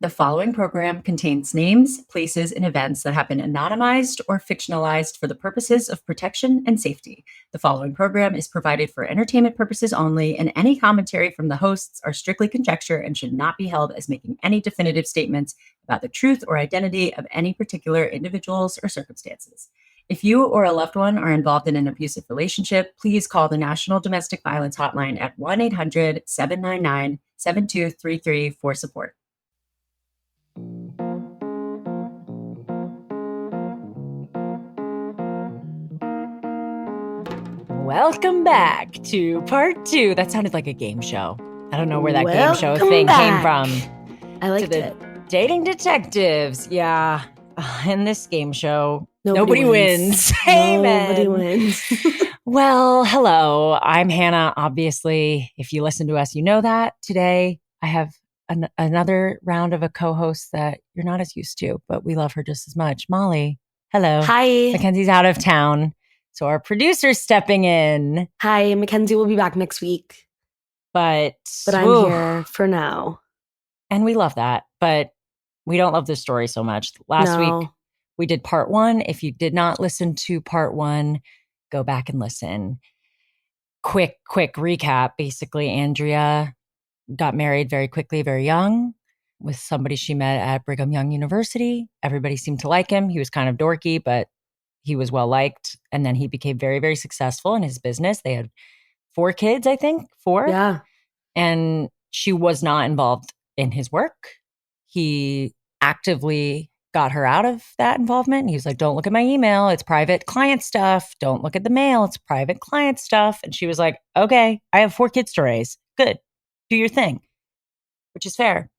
The following program contains names, places, and events that have been anonymized or fictionalized for the purposes of protection and safety. The following program is provided for entertainment purposes only, and any commentary from the hosts are strictly conjecture and should not be held as making any definitive statements about the truth or identity of any particular individuals or circumstances. If you or a loved one are involved in an abusive relationship, please call the National Domestic Violence Hotline at 1-800-799-7233 for support. Welcome back to part 2. That sounded like a game show. I don't know where that game show thing came from. I liked it. Dating detectives. Yeah. In this game show, nobody wins. Amen. Nobody wins. Well, hello. I'm Hannah. Obviously, if you listen to us, you know that. Today, I have another round of a co-host that you're not as used to, but we love her just as much. Mollie, hello. Hi. Mackenzie's out of town, so our producer's stepping in. Hi, Mackenzie will be back next week. But I'm here for now. And we love that, but we don't love this story so much. Last week, we did part 1. If you did not listen to part 1, go back and listen. Quick recap. Basically, Andrea got married very quickly, very young, with somebody she met at Brigham Young University. Everybody seemed to like him. He was kind of dorky, but he was well liked. And then he became very, very successful in his business. They had 4 kids, I think. 4? Yeah. And she was not involved in his work. He actively got her out of that involvement. He was like, don't look at my email. It's private client stuff. Don't look at the mail. It's private client stuff. And she was like, okay, I have 4 kids to raise. Good. Do your thing, which is fair.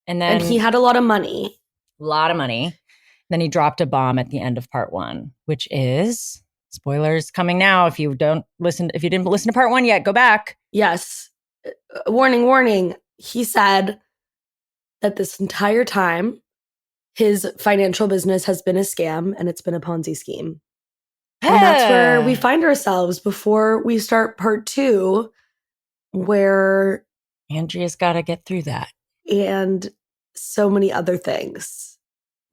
And he had a lot of money. Then he dropped a bomb at the end of part 1, which is spoilers coming now. If you didn't listen to part 1 yet, go back. Yes. Warning. He said that this entire time, his financial business has been a scam and it's been a Ponzi scheme. And that's where we find ourselves before we start part 2, where Andrea's got to get through that. And so many other things.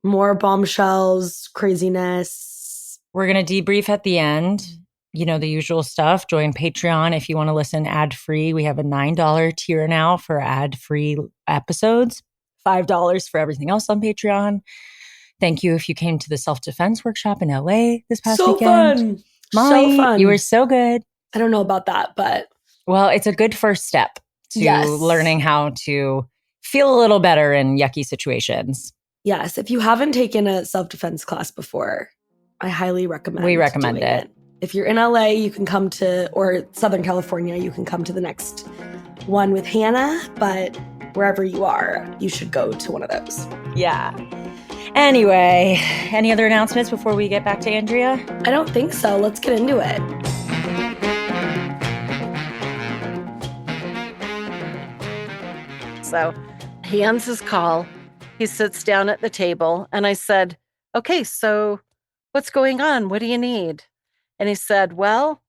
More bombshells, craziness. We're going to debrief at the end. You know, the usual stuff. Join Patreon if you want to listen ad-free. We have a $9 tier now for ad-free episodes. $5 for everything else on Patreon. Thank you if you came to the self-defense workshop in LA this past weekend. Fun. Mollie, so fun. You were so good. I don't know about that, but... Well, it's a good first step to learning how to feel a little better in yucky situations. Yes. If you haven't taken a self-defense class before, I highly recommend We recommend it. If you're in LA, you can come to, or Southern California, you can come to the next one with Hannah, but wherever you are, you should go to one of those. Yeah. Anyway, any other announcements before we get back to Andrea? I don't think so. Let's get into it. So he ends his call. He sits down at the table and I said, okay, so what's going on? What do you need? And he said, well,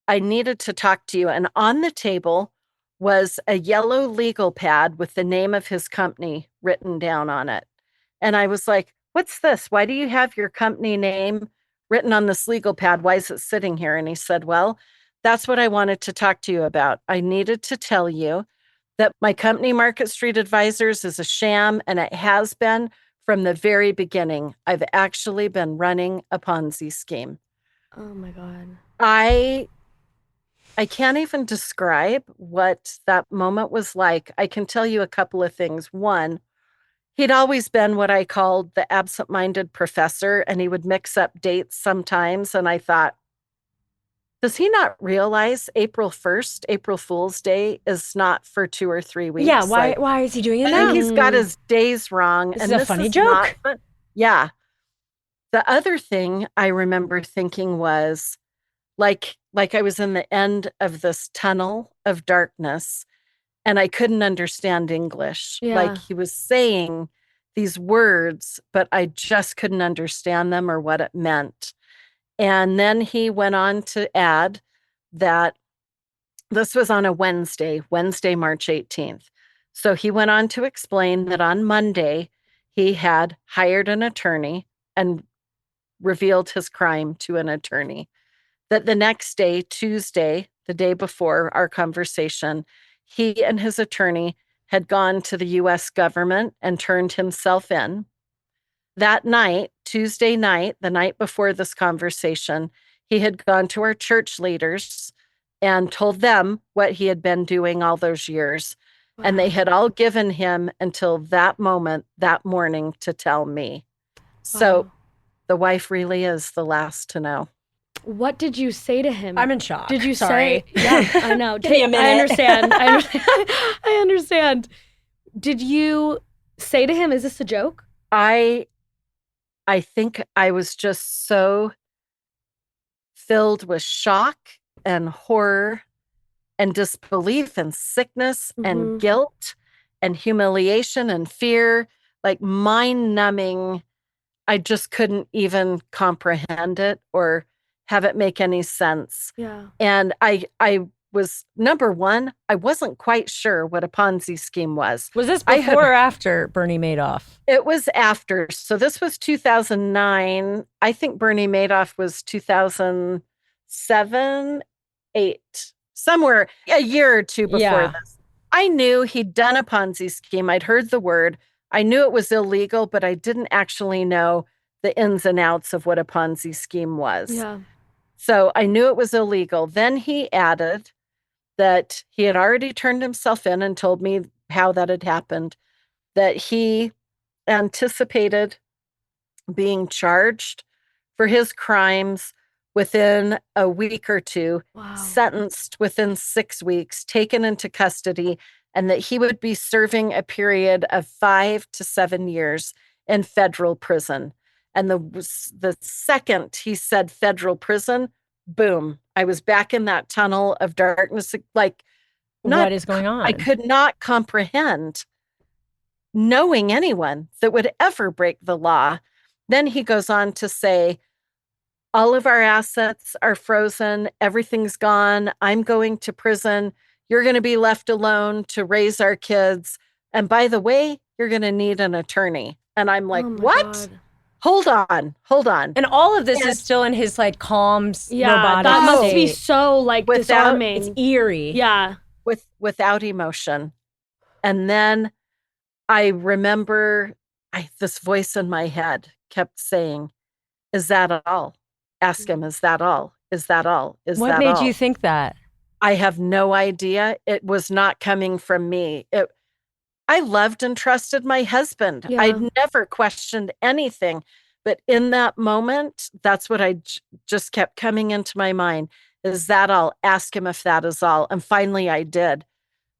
I needed to talk to you. And on the table was a yellow legal pad with the name of his company written down on it. And I was like, what's this? Why do you have your company name written on this legal pad? Why is it sitting here? And he said, well, that's what I wanted to talk to you about. I needed to tell you that my company, Market Street Advisors, is a sham, and it has been from the very beginning. I've actually been running a Ponzi scheme. Oh my God. I can't even describe what that moment was like. I can tell you a couple of things. One, he'd always been what I called the absent-minded professor, and he would mix up dates sometimes. And I thought, does he not realize April 1st, April Fool's Day, is not for 2 or 3 weeks? Yeah, why is he doing it now? I think he's got his days wrong. This is a funny joke. Yeah. The other thing I remember thinking was, like I was in the end of this tunnel of darkness and I couldn't understand English. Yeah. Like he was saying these words, but I just couldn't understand them or what it meant. And then he went on to add that this was on a Wednesday, March 18th. So he went on to explain that on Monday, he had hired an attorney and revealed his crime to an attorney. That the next day, Tuesday, the day before our conversation, he and his attorney had gone to the US government and turned himself in. That night, Tuesday night, the night before this conversation, he had gone to our church leaders and told them what he had been doing all those years. Wow. And they had all given him until that moment, that morning, to tell me. Wow. So the wife really is the last to know. What did you say to him? I'm in shock. Did you say? Yeah, I know. Give me a minute. I understand. I understand. Did you say to him, is this a joke? I think I was just so filled with shock and horror and disbelief and sickness and guilt and humiliation and fear, like mind-numbing. I just couldn't even comprehend it or have it make any sense. Yeah. And I was, number one, I wasn't quite sure what a Ponzi scheme was. Was this before or after Bernie Madoff? It was after. So this was 2009. I think Bernie Madoff was 2007, 8, somewhere a year or two before this. I knew he'd done a Ponzi scheme. I'd heard the word. I knew it was illegal, but I didn't actually know the ins and outs of what a Ponzi scheme was. Yeah. So I knew it was illegal. Then he added that he had already turned himself in and told me how that had happened, that he anticipated being charged for his crimes within a week or two, sentenced within 6 weeks, taken into custody, and that he would be serving a period of 5 to 7 years in federal prison. And the second he said federal prison, boom, I was back in that tunnel of darkness. Like, what is going on? I could not comprehend knowing anyone that would ever break the law. Then he goes on to say, all of our assets are frozen. Everything's gone. I'm going to prison. You're going to be left alone to raise our kids. And by the way, you're going to need an attorney. And I'm like, what? God. Hold on. And all of this is still in his like calm, robotic that must state. be so like disarming. It's eerie. Yeah. Without emotion. And then I remember this voice in my head kept saying, is that all? Ask him, is that all? Is that all? Is that all? What made you think that? I have no idea. It was not coming from me. I loved and trusted my husband. Yeah. I'd never questioned anything. But in that moment, that's what I just kept coming into my mind. Is that all? Ask him if that is all. And finally I did.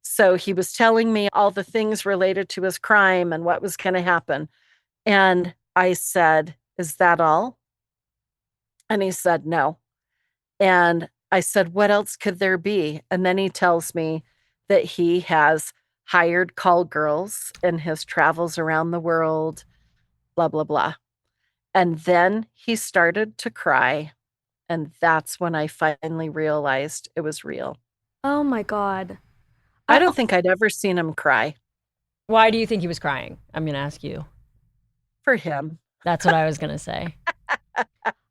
So he was telling me all the things related to his crime and what was going to happen. And I said, is that all? And he said, no. And I said, what else could there be? And then he tells me that he has hired call girls in his travels around the world, blah, blah, blah. And then he started to cry. And that's when I finally realized it was real. Oh my God. I don't think I'd ever seen him cry. Why do you think he was crying? I'm going to ask you. For him. That's what I was going to say.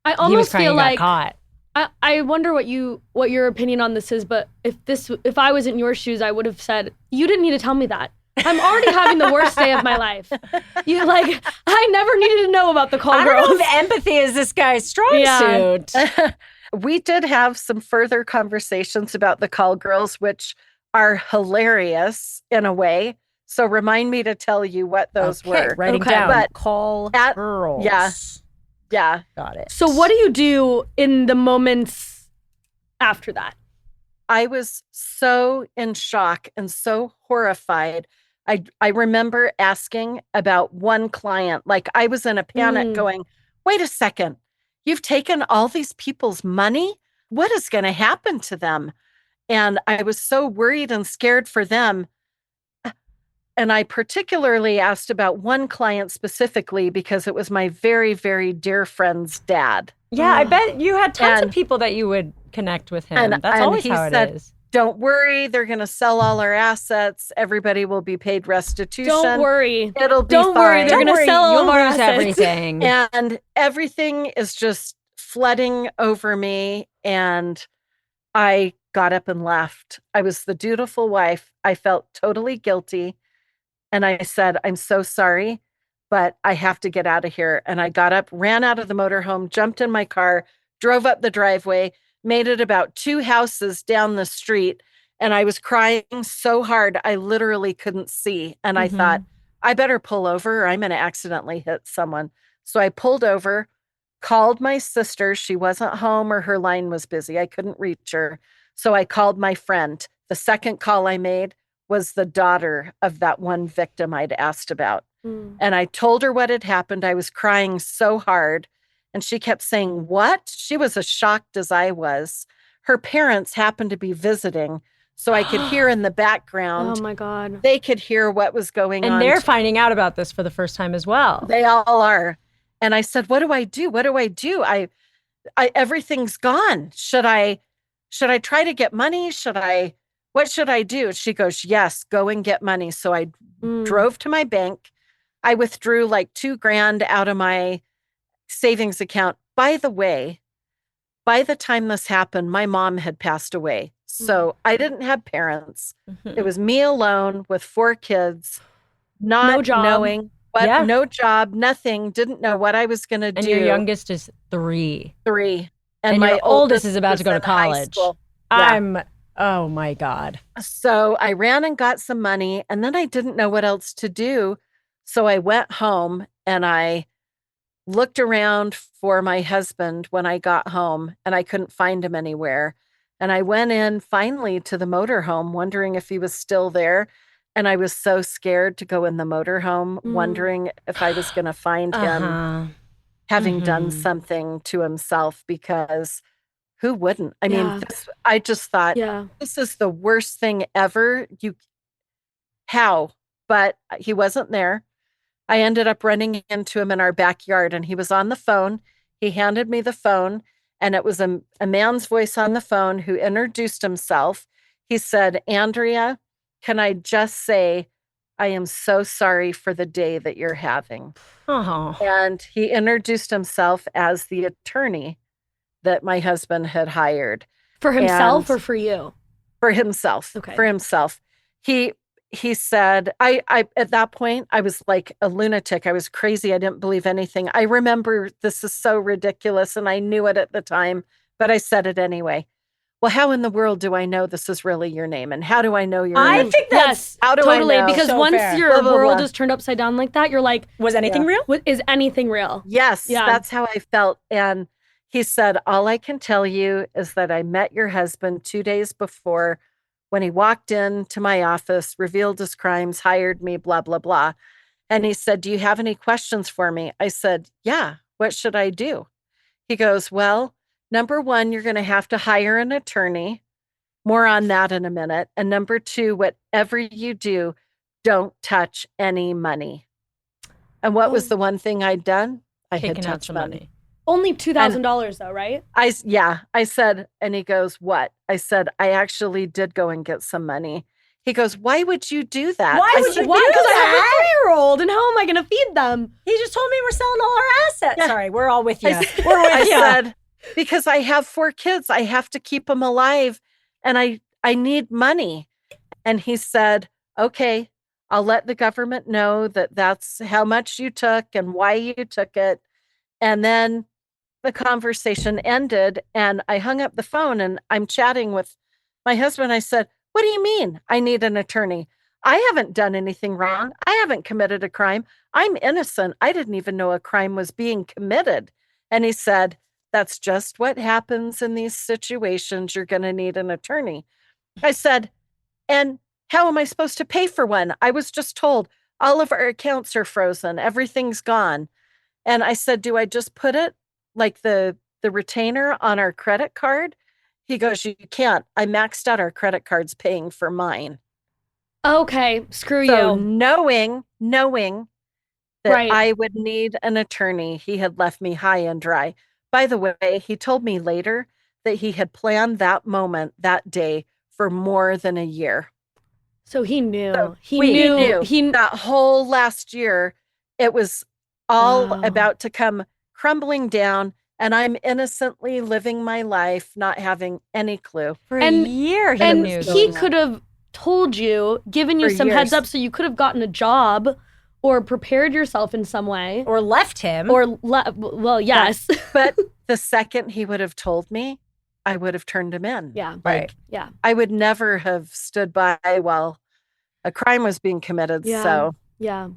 I almost feel like caught. I wonder what your opinion on this is, but if I was in your shoes, I would have said, you didn't need to tell me that. I'm already having the worst day of my life. I never needed to know about the call girls. I don't know if empathy is this guy's strong suit. We did have some further conversations about the call girls, which are hilarious in a way. So remind me to tell you what those were. Writing down. But call girls. Yeah. Got it. So what do you do in the moments after that? I was so in shock and so horrified. I remember asking about one client, like I was in a panic going, wait a second, you've taken all these people's money? What is going to happen to them? And I was so worried and scared for them. And I particularly asked about one client specifically because it was my very, very dear friend's dad. Yeah, I bet you had tons of people that you would connect with him. That's always how it is. don't worry, they're going to sell all our assets. Everybody will be paid restitution. Don't worry. It'll be Don't fine. worry, they're going to sell all of our assets. Everything. And everything is just flooding over me. And I got up and left. I was the dutiful wife. I felt totally guilty. And I said, I'm so sorry, but I have to get out of here. And I got up, ran out of the motorhome, jumped in my car, drove up the driveway, made it about 2 houses down the street. And I was crying so hard, I literally couldn't see. And I thought, I better pull over or I'm going to accidentally hit someone. So I pulled over, called my sister. She wasn't home or her line was busy. I couldn't reach her. So I called my friend. The second call I made was the daughter of that one victim I'd asked about. And I told her what had happened. I was crying so hard. And she kept saying, what? She was as shocked as I was. Her parents happened to be visiting. So I could hear in the background. Oh my God. They could hear what was going on. And they're finding out about this for the first time as well. They all are. And I said, what do I do? What do I do? I everything's gone. Should I try to get money? What should I do? She goes, yes, go and get money. So I drove to my bank. I withdrew like $2,000 out of my savings account. By the way, by the time this happened, my mom had passed away. So I didn't have parents. It was me alone with 4 kids, not No job. knowing no job, nothing, didn't know what I was going to do. And your youngest is 3. 3. And my your oldest is about to go to in high college. school. Yeah. Oh my God. So I ran and got some money and then I didn't know what else to do. So I went home and I looked around for my husband when I got home and I couldn't find him anywhere. And I went in finally to the motorhome wondering if he was still there. And I was so scared to go in the motorhome, wondering if I was going to find him having done something to himself, because who wouldn't? I mean, I just thought, this is the worst thing ever. How? But he wasn't there. I ended up running into him in our backyard and he was on the phone. He handed me the phone and it was a man's voice on the phone who introduced himself. He said, Andrea, can I just say, I am so sorry for the day that you're having. And he introduced himself as the attorney that my husband had hired. For himself or for you? For himself. Okay. For himself. He said, I at that point, I was like a lunatic. I was crazy. I didn't believe anything. I remember this is so ridiculous and I knew it at the time, but I said it anyway. Well, how in the world do I know this is really your name? And how do I know your name? I think that's how do totally, I know? because So once fair. your Blah, blah, world blah. is turned upside down like that, you're like, Was anything real? Is anything real? Yes, Yeah. that's how I felt. And he said, all I can tell you is that I met your husband 2 days before when he walked into my office, revealed his crimes, hired me, blah, blah, blah. And he said, do you have any questions for me? I said, yeah, what should I do? He goes, well, number 1, you're going to have to hire an attorney. More on that in a minute. And number 2, whatever you do, don't touch any money. And what was the one thing I'd done? I had Taking out touched some money. Only $2,000 though, right? I said, and he goes, what? I said, I actually did go and get some money. He goes, why would you do that? Why I would said, you Why? do Because I have a that? 3-year-old, and how am I going to feed them? He just told me we're selling all our assets. Yeah. Sorry, we're all with you. I We're said, because I have 4 kids, I have to keep them alive and I need money. And he said, okay, I'll let the government know that that's how much you took and why you took it. And then the conversation ended and I hung up the phone and I'm chatting with my husband. I said, what do you mean I need an attorney? I haven't done anything wrong. I haven't committed a crime. I'm innocent. I didn't even know a crime was being committed. And he said, that's just what happens in these situations. You're going to need an attorney. I said, and how am I supposed to pay for one? I was just told all of our accounts are frozen. Everything's gone. And I said, do I just put it like the retainer on our credit card? He goes, you can't. I maxed out our credit cards paying for mine. Okay, screw So you. knowing that Right. I would need an attorney, he had left me high and dry. By the way, he told me later that he had planned that moment, that day, for more than a year. So he knew. So he knew. That whole last year, it was all Wow. about to come crumbling down. And I'm innocently living my life, not having any clue. For a year, he knew. He could have told you, given you some heads up, so you could have gotten a job or prepared yourself in some way. Or left him. Well, yes. But the second he would have told me, I would have turned him in. Yeah. Right. Yeah. I would never have stood by while a crime was being committed. Yeah. So. Yeah.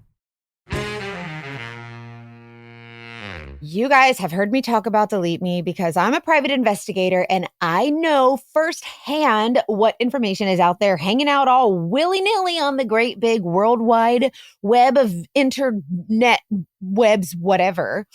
You guys have heard me talk about Delete Me because I'm a private investigator and I know firsthand what information is out there hanging out all willy-nilly on the great big worldwide web of internet webs, whatever.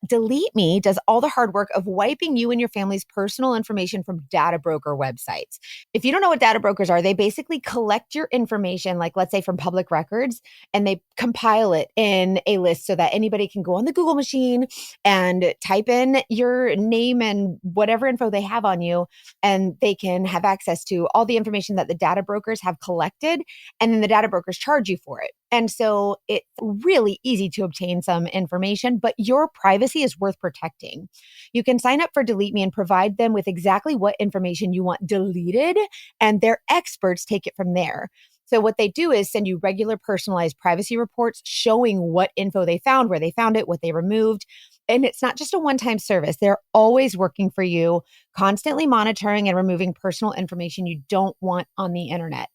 Delete Me does all the hard work of wiping you and your family's personal information from data broker websites. If you don't know what data brokers are, they basically collect your information, like let's say from public records, and they compile it in a list so that anybody can go on the Google machine and type in your name and whatever info they have on you, and they can have access to all the information that the data brokers have collected, and then the data brokers charge you for it. And so it's really easy to obtain some information, but your privacy is worth protecting. You can sign up for Delete Me and provide them with exactly what information you want deleted, and their experts take it from there. So what they do is send you regular personalized privacy reports showing what info they found, where they found it, what they removed. And it's not just a one-time service. They're always working for you, constantly monitoring and removing personal information you don't want on the internet.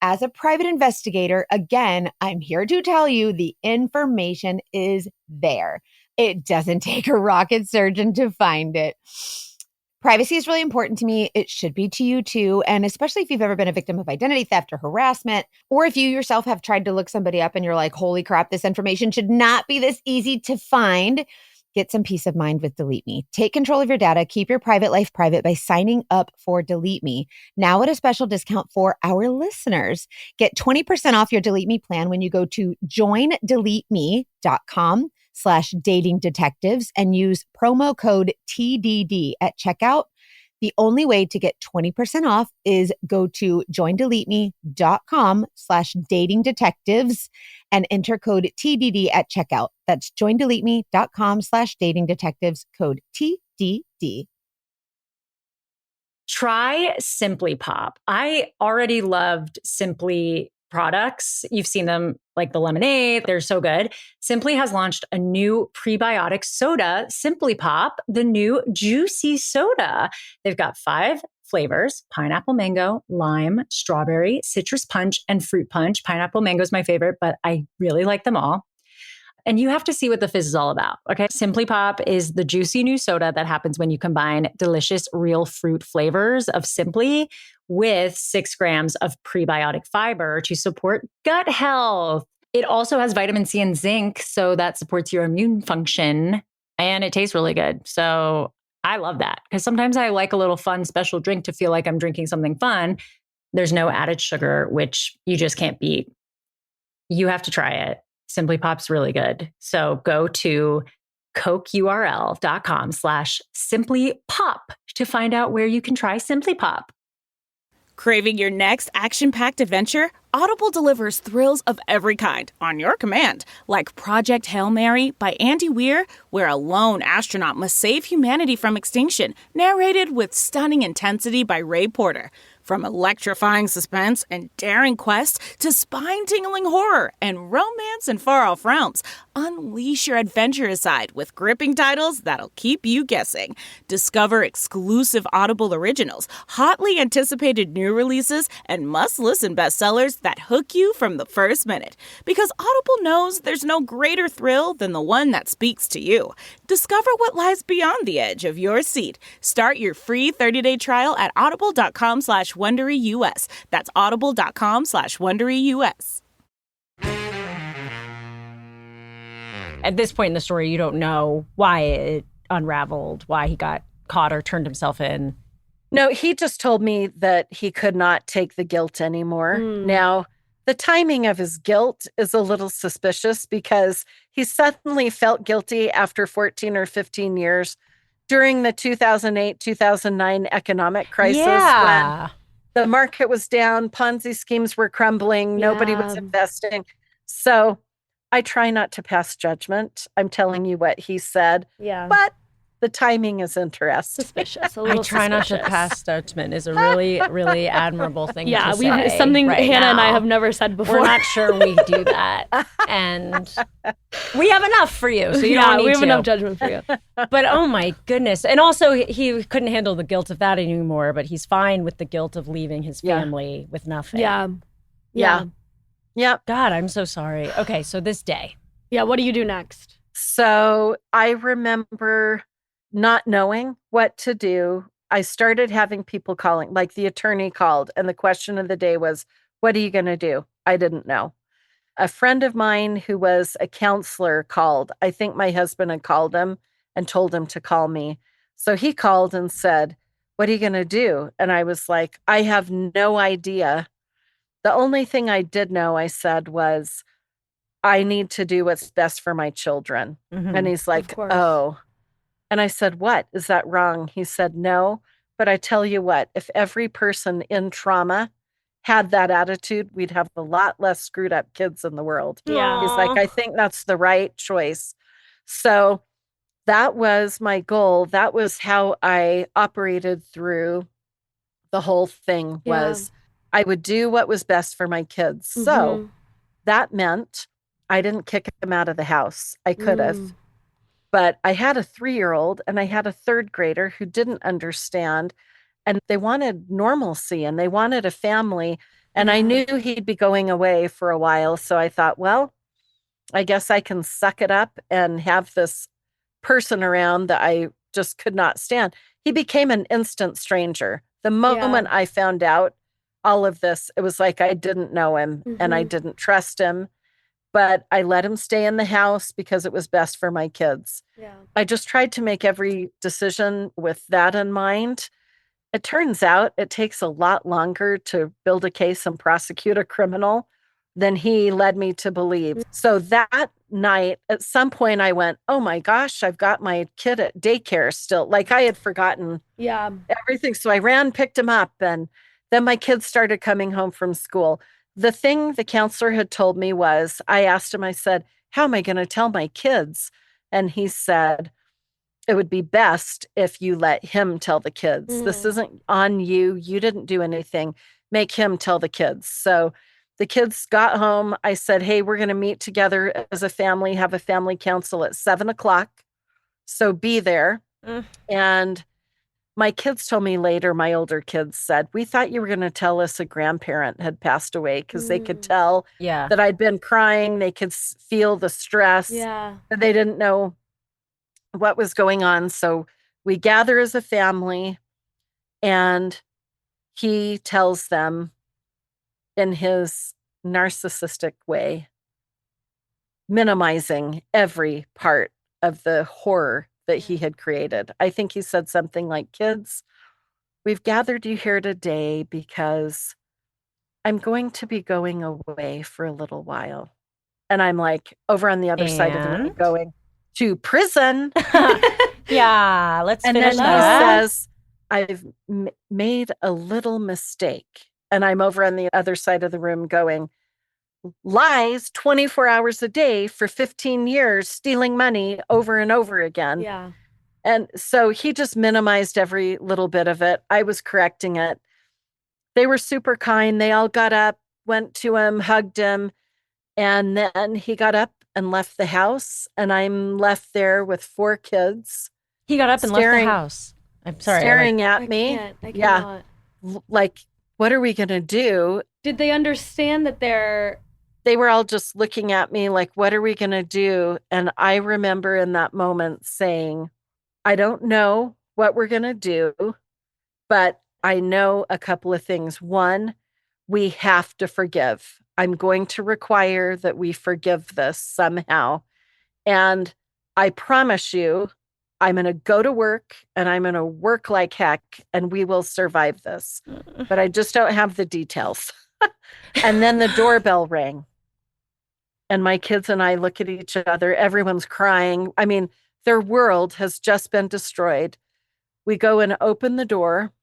As a private investigator, again, I'm here to tell you the information is there. It doesn't take a rocket surgeon to find it. Privacy is really important to me. It should be to you too. And especially if you've ever been a victim of identity theft or harassment, or if you yourself have tried to look somebody up and you're like, holy crap, this information should not be this easy to find. Get some peace of mind with Delete Me. Take control of your data. Keep your private life private by signing up for Delete Me. Now at a special discount for our listeners. Get 20% off your Delete Me plan when you go to joindeleteme.com/datingdetectives and use promo code TDD at checkout. The only way to get 20% off is go to joindeleteme.com/datingdetectives and enter code TDD at checkout. That's joindeleteme.com/datingdetectives, code TDD. Try Simply Pop. I already loved Simply products. You've seen them like the lemonade. They're so good. Simply has launched a new prebiotic soda, Simply Pop, the new juicy soda. They've got 5 flavors: pineapple mango, lime, strawberry, citrus punch, and fruit punch. Pineapple mango is my favorite, but I really like them all. And you have to see what the fizz is all about. Okay. Simply Pop is the juicy new soda that happens when you combine delicious real fruit flavors of Simply with 6 grams of prebiotic fiber to support gut health. It also has vitamin C and zinc, so that supports your immune function, and it tastes really good. So I love that because sometimes I like a little fun special drink to feel like I'm drinking something fun. There's no added sugar, which you just can't beat. You have to try it. Simply Pop's really good. So go to cokeurl.com/simplypop to find out where you can try Simply Pop. Craving your next action-packed adventure? Audible delivers thrills of every kind on your command, like Project Hail Mary by Andy Weir, where a lone astronaut must save humanity from extinction, narrated with stunning intensity by Ray Porter. From electrifying suspense and daring quest to spine-tingling horror and romance in far-off realms, unleash your adventurous side with gripping titles that'll keep you guessing. Discover exclusive Audible originals, hotly anticipated new releases, and must-listen bestsellers that hook you from the first minute. Because Audible knows there's no greater thrill than the one that speaks to you. Discover what lies beyond the edge of your seat. Start your free 30-day trial at audible.com/WonderyUS. That's audible.com/WonderyUS. At this point in the story, you don't know why it unraveled, why he got caught or turned himself in. No, he just told me that he could not take the guilt anymore. Now, the timing of his guilt is a little suspicious because he suddenly felt guilty after 14 or 15 years during the 2008-2009 economic crisis. Yeah. The market was down. Ponzi schemes were crumbling. Nobody was investing. So I try not to pass judgment. I'm telling you what he said. Yeah. But the timing is interesting. Suspicious. I try not to pass judgment is a really, really admirable thing to say. Something right Hannah now. and I have never said before. We're not sure we do that. And we have enough for you, so you don't need to. We have enough judgment for you. But oh my goodness. And also he couldn't handle the guilt of that anymore, but he's fine with the guilt of leaving his family with nothing. Yeah. God, I'm so sorry. Okay, so this day. Yeah, what do you do next? So I remember not knowing what to do. I started having people calling, like the attorney called, and the question of the day was, what are you going to do? I didn't know. A friend of mine who was a counselor called. I think my husband had called him and told him to call me. So he called and said, what are you going to do? And I was like, I have no idea. The only thing I did know, I said, was, I need to do what's best for my children. Mm-hmm. And he's like, oh. And I said, what? Is that wrong? He said, no. But I tell you what, if every person in trauma had that attitude, we'd have a lot less screwed up kids in the world. Yeah. He's like, I think that's the right choice. So that was my goal. That was how I operated through the whole thing, was I would do what was best for my kids. Mm-hmm. So that meant I didn't kick him out of the house. I could have. But I had a 3-year-old and I had a 3rd grader who didn't understand, and they wanted normalcy and they wanted a family. And I knew he'd be going away for a while. So I thought, well, I guess I can suck it up and have this person around that I just could not stand. He became an instant stranger. The moment I found out all of this, it was like I didn't know him and I didn't trust him. But I let him stay in the house because it was best for my kids. Yeah. I just tried to make every decision with that in mind. It turns out it takes a lot longer to build a case and prosecute a criminal than he led me to believe. So that night, at some point I went, oh my gosh, I've got my kid at daycare still. Like I had forgotten everything. So I ran, picked him up, and then my kids started coming home from school. The thing the counselor had told me was, I asked him, I said, how am I going to tell my kids? And he said, it would be best if you let him tell the kids. This isn't on you. You didn't do anything. Make him tell the kids. So the kids got home. I said, hey, we're going to meet together as a family, have a family council at 7:00. So be there. And my kids told me later, my older kids said, we thought you were going to tell us a grandparent had passed away, because they could tell that I'd been crying. They could feel the stress. Yeah. They didn't know what was going on. So we gather as a family, and he tells them in his narcissistic way, minimizing every part of the horror that he had created. I think he said something like, kids, we've gathered you here today because I'm going to be going away for a little while. And I'm like over on the other side of the room going, to prison. Yeah, let's and finish then that. He says, I've made a little mistake. And I'm over on the other side of the room going, lies 24 hours a day for 15 years, stealing money over and over again. Yeah. And so he just minimized every little bit of it. I was correcting it. They were super kind. They all got up, went to him, hugged him. And then he got up and left the house. And I'm left there with 4 kids. He got up and left the house. I'm sorry. Staring at me. I cannot. Like, what are we going to do? Did they understand that they were all just looking at me like, what are we going to do? And I remember in that moment saying, I don't know what we're going to do, but I know a couple of things. One, we have to forgive. I'm going to require that we forgive this somehow. And I promise you, I'm going to go to work and I'm going to work like heck and we will survive this. But I just don't have the details. And then the doorbell rang. And my kids and I look at each other. Everyone's crying. I mean, their world has just been destroyed. We go and open the door.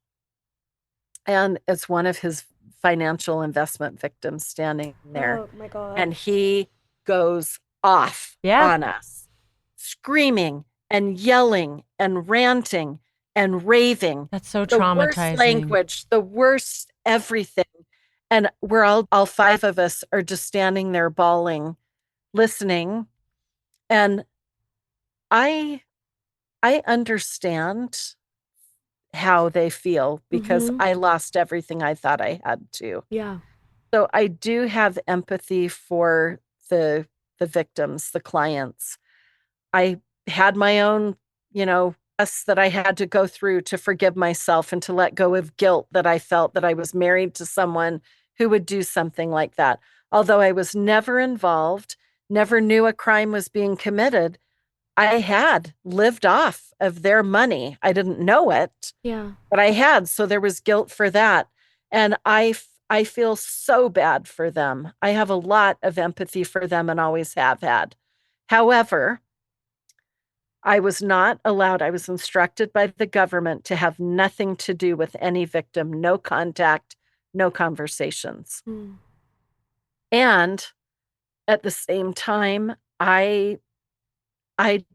And it's one of his financial investment victims standing there. Oh my God. And he goes off on us, screaming and yelling and ranting and raving. That's so the traumatizing. Worst language, the worst everything. And we're all 5 of us are just standing there bawling, listening. And I understand how they feel because I lost everything I thought I had to. Yeah. So I do have empathy for the victims, the clients. I had my own, that I had to go through to forgive myself and to let go of guilt that I felt that I was married to someone who would do something like that. Although I was never involved, never knew a crime was being committed, I had lived off of their money. I didn't know it, but I had. So there was guilt for that. And I feel so bad for them. I have a lot of empathy for them and always have had. However, I was not allowed. I was instructed by the government to have nothing to do with any victim, no contact, no conversations. And at the same time, I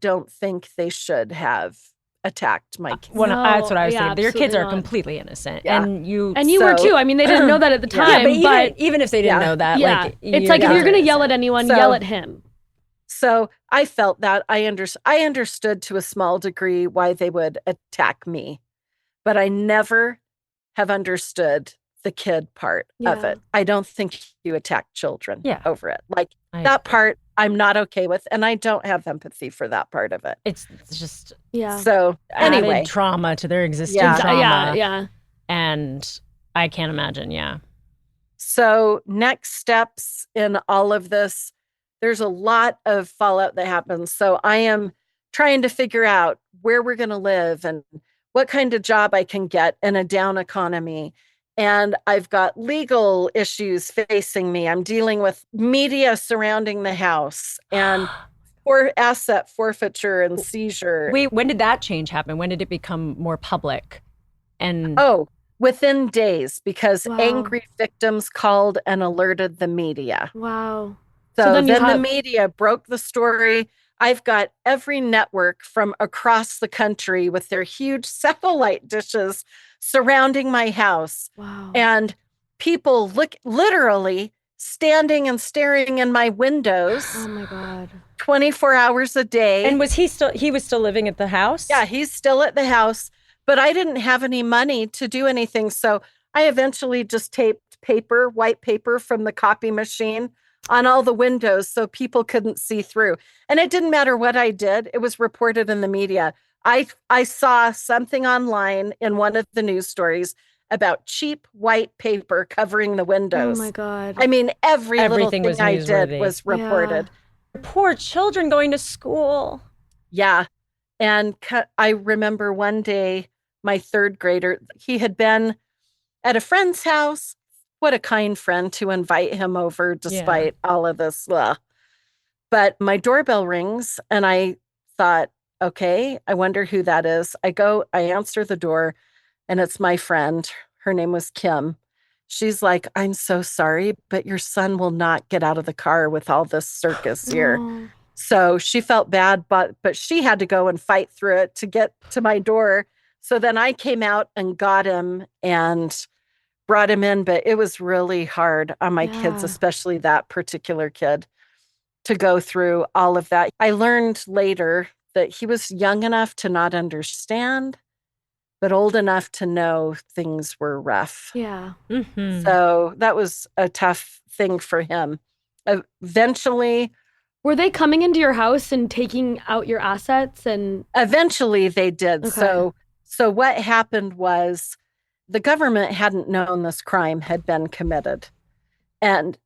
don't think they should have attacked my kids. Well, that's what I was yeah, thinking. Your kids are absolutely not. completely innocent. Yeah. And you were too. I mean, they didn't know that at the time. but even if they didn't know that, like, it's like if you're going to yell at anyone, yell at him. So I felt that I understood to a small degree why they would attack me, but I never have understood the kid part of it. I don't think you attack children over it. Like that part I'm not okay with, and I don't have empathy for that part of it. It's just So anyway, added trauma to their existing trauma. Yeah. And I can't imagine. So next steps in all of this, there's a lot of fallout that happens. So I am trying to figure out where we're going to live and what kind of job I can get in a down economy. And I've got legal issues facing me. I'm dealing with media surrounding the house and asset forfeiture and seizure. Wait, when did that change happen? When did it become more public? And within days, because angry victims called and alerted the media. Wow. So then the media broke the story. I've got every network from across the country with their huge satellite dishes surrounding my house. Wow. And people literally standing and staring in my windows. Oh my God. 24 hours a day. And was he was still living at the house? Yeah, he's still at the house, but I didn't have any money to do anything. So I eventually just taped white paper from the copy machine on all the windows so people couldn't see through. And it didn't matter what I did. It was reported in the media. I saw something online in one of the news stories about cheap white paper covering the windows. Oh my God. I mean, everything little thing was I did was reported. Yeah. Poor children going to school. Yeah. And I remember one day, my 3rd grader, he had been at a friend's house. What a kind friend to invite him over despite all of this. But my doorbell rings and I thought, okay, I wonder who that is. I answer the door and it's my friend. Her name was Kim. She's like, I'm so sorry, but your son will not get out of the car with all this circus here. So she felt bad, but she had to go and fight through it to get to my door. So then I came out and got him and brought him in, but it was really hard on my kids, especially that particular kid, to go through all of that. I learned later that he was young enough to not understand, but old enough to know things were rough. Yeah. Mm-hmm. So that was a tough thing for him. Eventually. Were they coming into your house and taking out your assets? And eventually they did. Okay. So what happened was the government hadn't known this crime had been committed. And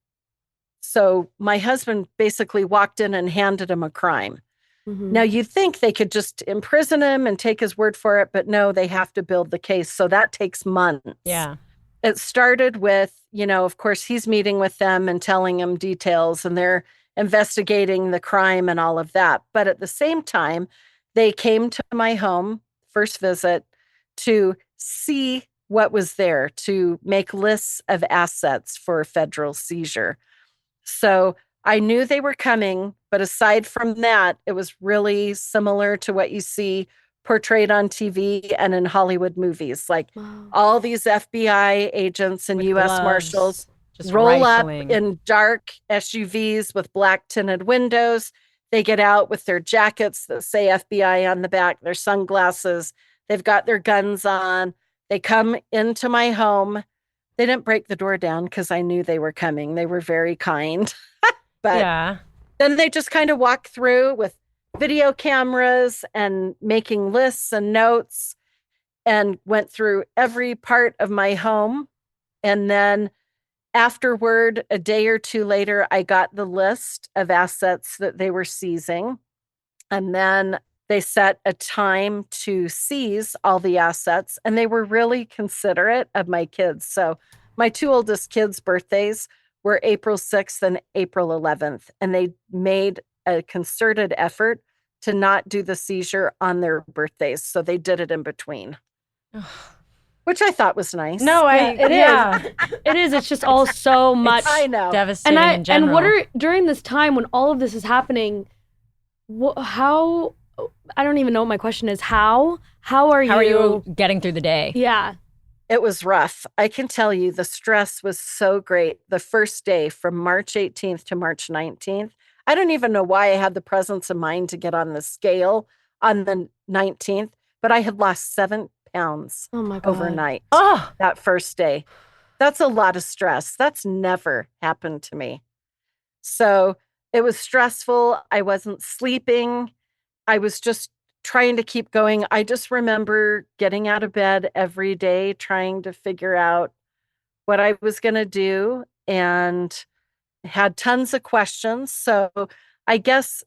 so my husband basically walked in and handed him a crime. Mm-hmm. Now, you'd think they could just imprison him and take his word for it, but no, they have to build the case. So that takes months. Yeah. It started with, of course, he's meeting with them and telling them details, and they're investigating the crime and all of that. But at the same time, they came to my home, first visit, to see what was there to make lists of assets for a federal seizure. So I knew they were coming, but aside from that, it was really similar to what you see portrayed on TV and in Hollywood movies. Like all these FBI agents and With US gloves, Marshals just roll rifling. up in dark SUVs with black tinted windows. They get out with their jackets that say FBI on the back, their sunglasses. They've got their guns on. They come into my home. They didn't break the door down because I knew they were coming. They were very kind. But then they just kind of walk through with video cameras and making lists and notes, and went through every part of my home. And then afterward, a day or two later, I got the list of assets that they were seizing. And then they set a time to seize all the assets, and they were really considerate of my kids. So my two oldest kids' birthdays were April 6th and April 11th, and they made a concerted effort to not do the seizure on their birthdays. So they did it in between, which I thought was nice. No, it is. It is. It's just all so much. I know. Devastating in general. And what are, during this time when all of this is happening, how, I don't even know what my question is. How are you getting through the day? Yeah. It was rough. I can tell you the stress was so great. The first day from March 18th to March 19th, I don't even know why I had the presence of mind to get on the scale on the 19th, but I had lost 7 pounds overnight that first day. That's a lot of stress. That's never happened to me. So it was stressful. I wasn't sleeping. I was just trying to keep going. I just remember getting out of bed every day, trying to figure out what I was going to do, and had tons of questions. So I guess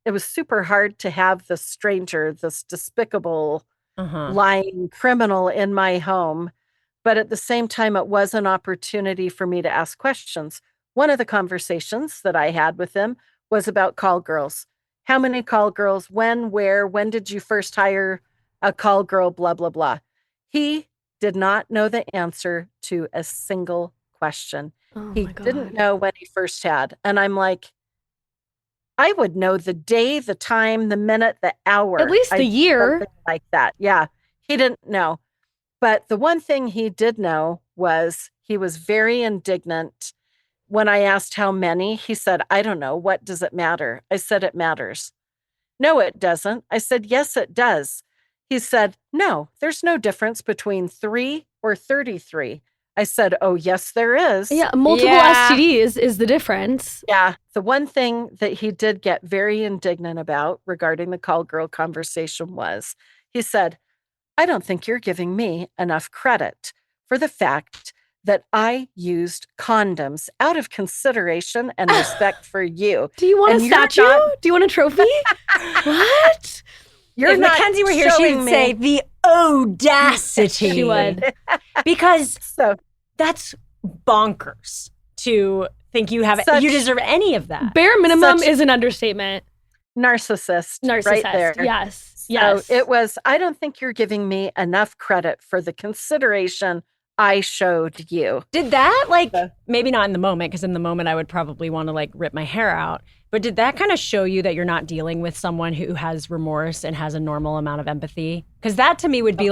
it was super hard to have this stranger, this despicable, lying criminal in my home. But at the same time, it was an opportunity for me to ask questions. One of the conversations that I had with him was about call girls. How many call girls? When? Where? When did you first hire a call girl? Blah, blah, blah. He did not know the answer to a single question. He didn't know when he first had. And I'm like, I would know the day, the time, the minute, the hour. At least the year. Something like that. Yeah. He didn't know. But the one thing he did know was he was very indignant. When I asked how many, he said, I don't know. What does it matter? I said, it matters. No, it doesn't. I said, yes, it does. He said, no, there's no difference between 3 or 33. I said, oh, yes, there is. Yeah, multiple STDs is the difference. Yeah. The one thing that he did get very indignant about regarding the call girl conversation was, he said, I don't think you're giving me enough credit for the fact that I used condoms out of consideration and respect for you. Do you want a statue? Do you want a trophy? What? If Mackenzie were here, she would say the audacity. She would. Because that's bonkers to think you have you deserve any of that. Bare minimum is an understatement. Narcissist. Right there. Yes. So it was, I don't think you're giving me enough credit for the consideration I showed you. Did that, maybe not in the moment, because in the moment I would probably want to rip my hair out, but did that kind of show you that you're not dealing with someone who has remorse and has a normal amount of empathy? Because that to me would be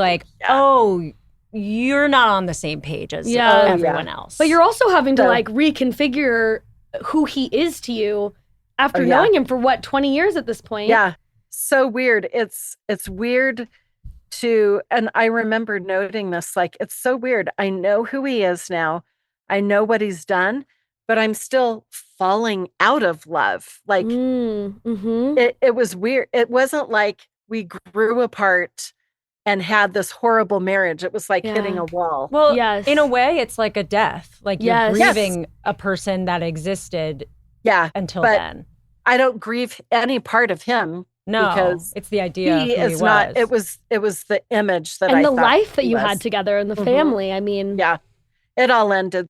you're not on the same page as everyone else. But you're also having to reconfigure who he is to you after knowing him for 20 years at this point. Yeah. So weird. It's weird and I remember noting this, it's so weird. I know who he is now. I know what he's done, but I'm still falling out of love. It was weird. It wasn't like we grew apart and had this horrible marriage. It was like hitting a wall. Well, in a way, it's like a death. You're grieving a person that existed until then. I don't grieve any part of him. No, because it's the idea he of who is he not. was. It was the image that and I the thought life that you was. had together and the family. I mean, it all ended.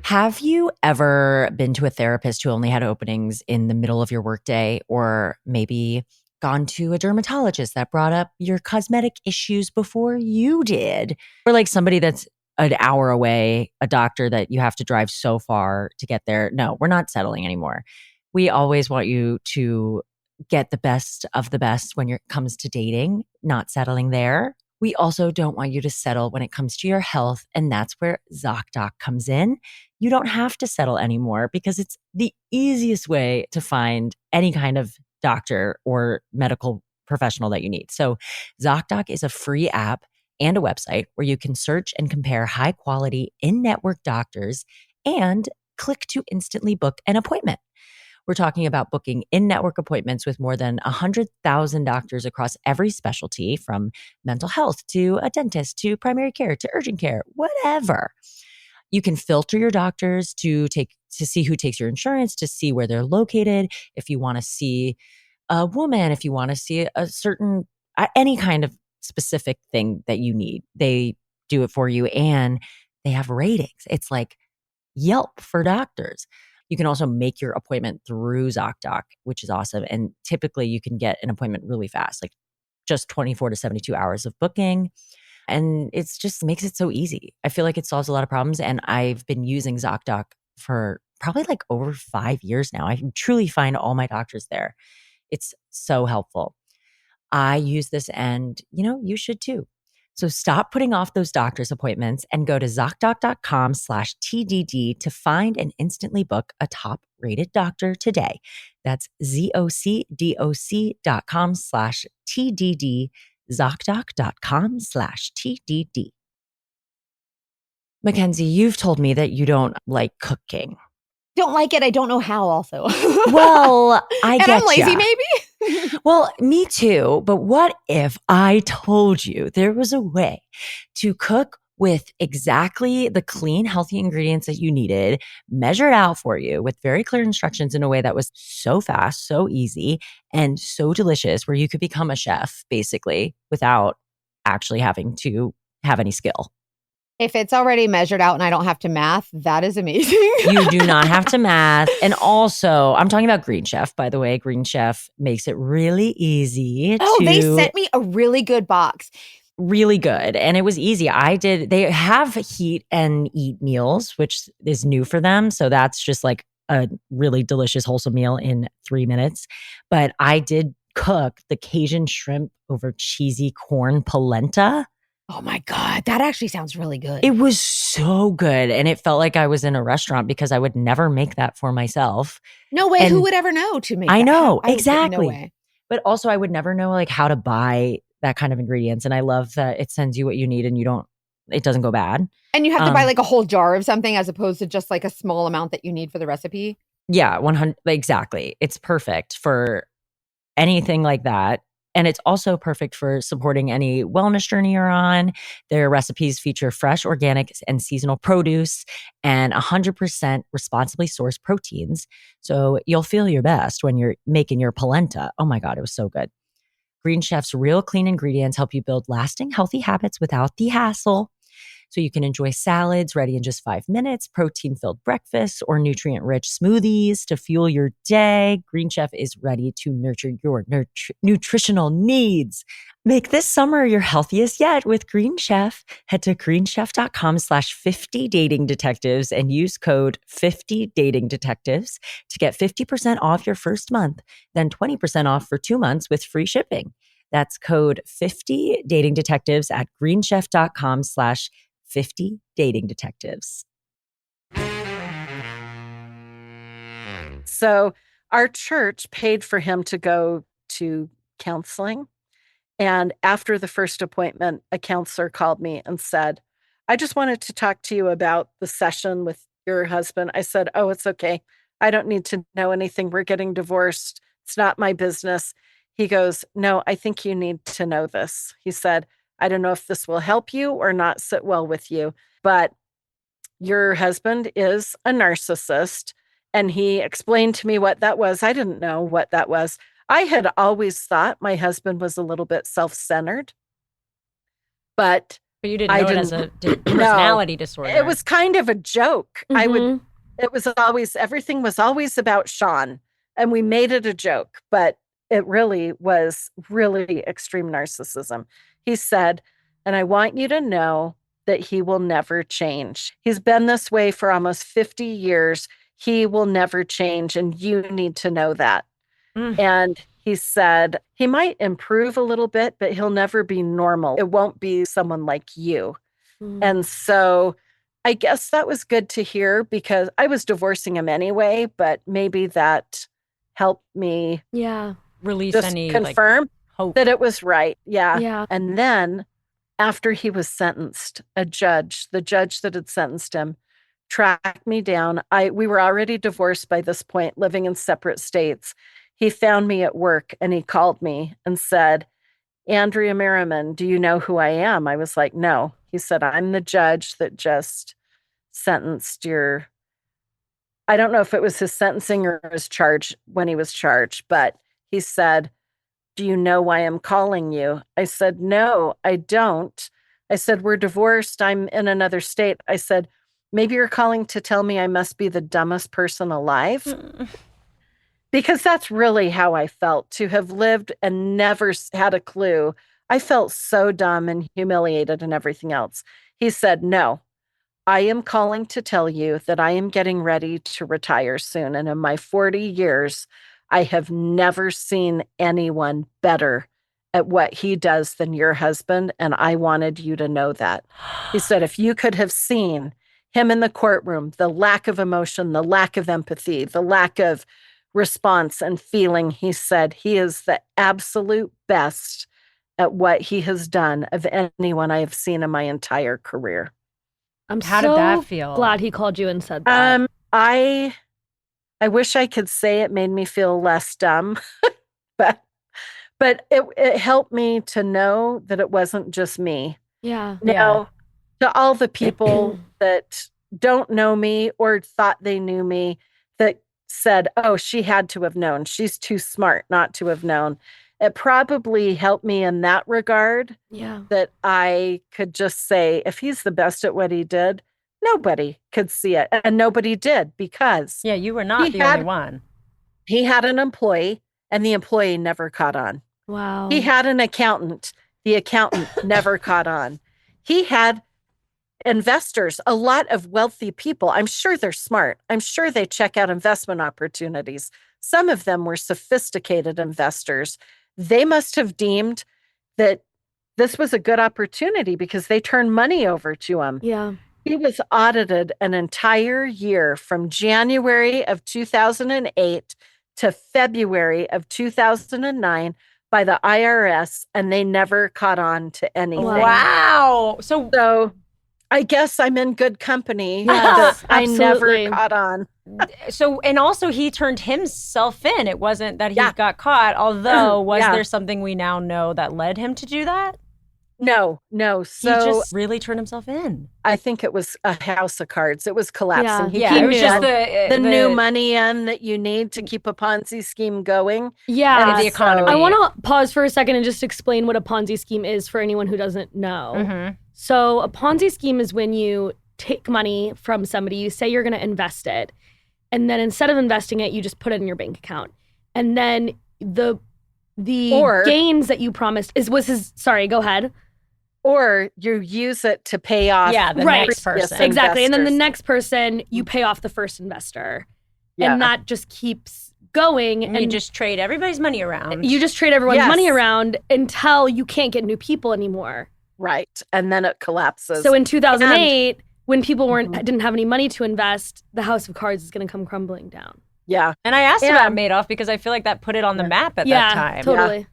Have you ever been to a therapist who only had openings in the middle of your workday, or maybe gone to a dermatologist that brought up your cosmetic issues before you did. Or like somebody that's an hour away, a doctor that you have to drive so far to get there. No, we're not settling anymore. We always want you to get the best of the best when it comes to dating, not settling there. We also don't want you to settle when it comes to your health. And that's where ZocDoc comes in. You don't have to settle anymore because it's the easiest way to find any kind of doctor or medical professional that you need. So ZocDoc is a free app and a website where you can search and compare high quality in-network doctors and click to instantly book an appointment. We're talking about booking in-network appointments with more than 100,000 doctors across every specialty, from mental health to a dentist to primary care to urgent care, whatever. You can filter your doctors to see who takes your insurance, to see where they're located. If you want to see a woman, if you want to see a certain, any kind of specific thing that you need, they do it for you. And they have ratings. It's like Yelp for doctors. You can also make your appointment through ZocDoc, which is awesome. And typically you can get an appointment really fast, like just 24 to 72 hours of booking. And it's just makes it so easy. I feel like it solves a lot of problems. And I've been using ZocDoc for probably like over 5 years now. I can truly find all my doctors there. It's so helpful. I use this and, you should too. So stop putting off those doctor's appointments and go to ZocDoc.com/TDD to find and instantly book a top-rated doctor today. That's ZocDoc.com/TDD, ZocDoc.com/TDD. Mackenzie, you've told me that you don't like cooking. Don't like it. I don't know how also. Well, I get and I'm lazy, ya. maybe? Well, me too. But what if I told you there was a way to cook with exactly the clean, healthy ingredients that you needed, measured out for you with very clear instructions in a way that was so fast, so easy, and so delicious, where you could become a chef basically without actually having to have any skill? If it's already measured out and I don't have to math, that is amazing. You do not have to math. And also, I'm talking about Green Chef, by the way. Green Chef makes it really easy. They sent me a really good box. Really good. And it was easy. They have heat and eat meals, which is new for them. So that's just like a really delicious, wholesome meal in 3 minutes. But I did cook the Cajun shrimp over cheesy corn polenta. Oh my God, that actually sounds really good. It was so good. And it felt like I was in a restaurant because I would never make that for myself. No way. And who would ever know to make I that? know, No exactly. way. But also I would never know like how to buy that kind of ingredients. And I love that it sends you what you need and it doesn't go bad. And you have to buy like a whole jar of something as opposed to just like a small amount that you need for the recipe. Yeah, 100, exactly. It's perfect for anything like that. And it's also perfect for supporting any wellness journey you're on. Their recipes feature fresh, organic, and seasonal produce and 100% responsibly sourced proteins. So you'll feel your best when you're making your polenta. Oh my God, it was so good. Green Chef's real clean ingredients help you build lasting, healthy habits without the hassle. So you can enjoy salads ready in just 5 minutes, protein-filled breakfasts, or nutrient-rich smoothies to fuel your day. Green Chef is ready to nurture your nutritional needs. Make this summer your healthiest yet with Green Chef. Head to greenchef.com/50datingdetectives and use code 50datingdetectives to get 50% off your first month, then 20% off for 2 months with free shipping. That's code 50datingdetectives at greenchef.com/50datingdetectives. So our church paid for him to go to counseling. And after the first appointment, a counselor called me and said, I just wanted to talk to you about the session with your husband. I said, oh, it's okay. I don't need to know anything. We're getting divorced. It's not my business. He goes, no, I think you need to know this. He said, I don't know if this will help you or not sit well with you, but your husband is a narcissist. And he explained to me what that was. I didn't know what that was. I had always thought my husband was a little bit self-centered, but you didn't know it as a personality disorder. It was kind of a joke. Mm-hmm. Everything was always about Sean, and we made it a joke, but it really was really extreme narcissism. He said, and I want you to know that he will never change. He's been this way for almost 50 years. He will never change, and you need to know that. And he said, he might improve a little bit, but he'll never be normal. It won't be someone like you. And so I guess that was good to hear because I was divorcing him anyway, but maybe that helped me Release just any confirm hope that it was right. Yeah. Yeah. And then after he was sentenced, the judge that had sentenced him, tracked me down. We were already divorced by this point, living in separate states. He found me at work and he called me and said, Andrea Merriman, do you know who I am? I was like, no. He said, I'm the judge that just sentenced I don't know if it was his sentencing or his charge when he was charged, but he said, do you know why I'm calling you? I said, no, I don't. I said, we're divorced. I'm in another state. I said, maybe you're calling to tell me I must be the dumbest person alive. Because that's really how I felt, to have lived and never had a clue. I felt so dumb and humiliated and everything else. He said, no, I am calling to tell you that I am getting ready to retire soon. And in my 40 years, I have never seen anyone better at what he does than your husband. And I wanted you to know that. He said, if you could have seen him in the courtroom, the lack of emotion, the lack of empathy, the lack of response and feeling, he said, he is the absolute best at what he has done of anyone I have seen in my entire career. How did that feel? Glad he called you and said that. I wish I could say it made me feel less dumb, but it helped me to know that it wasn't just me. Yeah. Now, to all the people that don't know me or thought they knew me, that said, oh, she had to have known. She's too smart not to have known. It probably helped me in that regard. Yeah. That I could just say, if he's the best at what he did, nobody could see it. And nobody did because you were not the only one. He had an employee and the employee never caught on. Wow. He had an accountant. The accountant never caught on. He had investors, a lot of wealthy people. I'm sure they're smart. I'm sure they check out investment opportunities. Some of them were sophisticated investors. They must have deemed that this was a good opportunity because they turned money over to him. Yeah. He was audited an entire year from January of 2008 to February of 2009 by the IRS, and they never caught on to anything. Wow. So I guess I'm in good company. Yes, I never absolutely. caught on. So, and also he turned himself in. It wasn't that he got caught, although was there something we now know that led him to do that? No. So he just really turned himself in. I think it was a house of cards. It was collapsing. Yeah. He It was knew just the new money in that you need to keep a Ponzi scheme going. Yeah. And the economy. I want to pause for a second and just explain what a Ponzi scheme is for anyone who doesn't know. Mm-hmm. So a Ponzi scheme is when you take money from somebody, you say you're going to invest it, and then instead of investing it, you just put it in your bank account. And then the gains that you promised sorry, go ahead. Or you use it to pay off the next person. Exactly. And then the next person, you pay off the first investor. Yeah. And that just keeps going. And you just trade everybody's money around. You just trade everyone's money around until you can't get new people anymore. Right. And then it collapses. So in 2008, when people didn't have any money to invest, the house of cards is going to come crumbling down. Yeah. And I asked about Madoff because I feel like that put it on the map at that time. Totally. Yeah.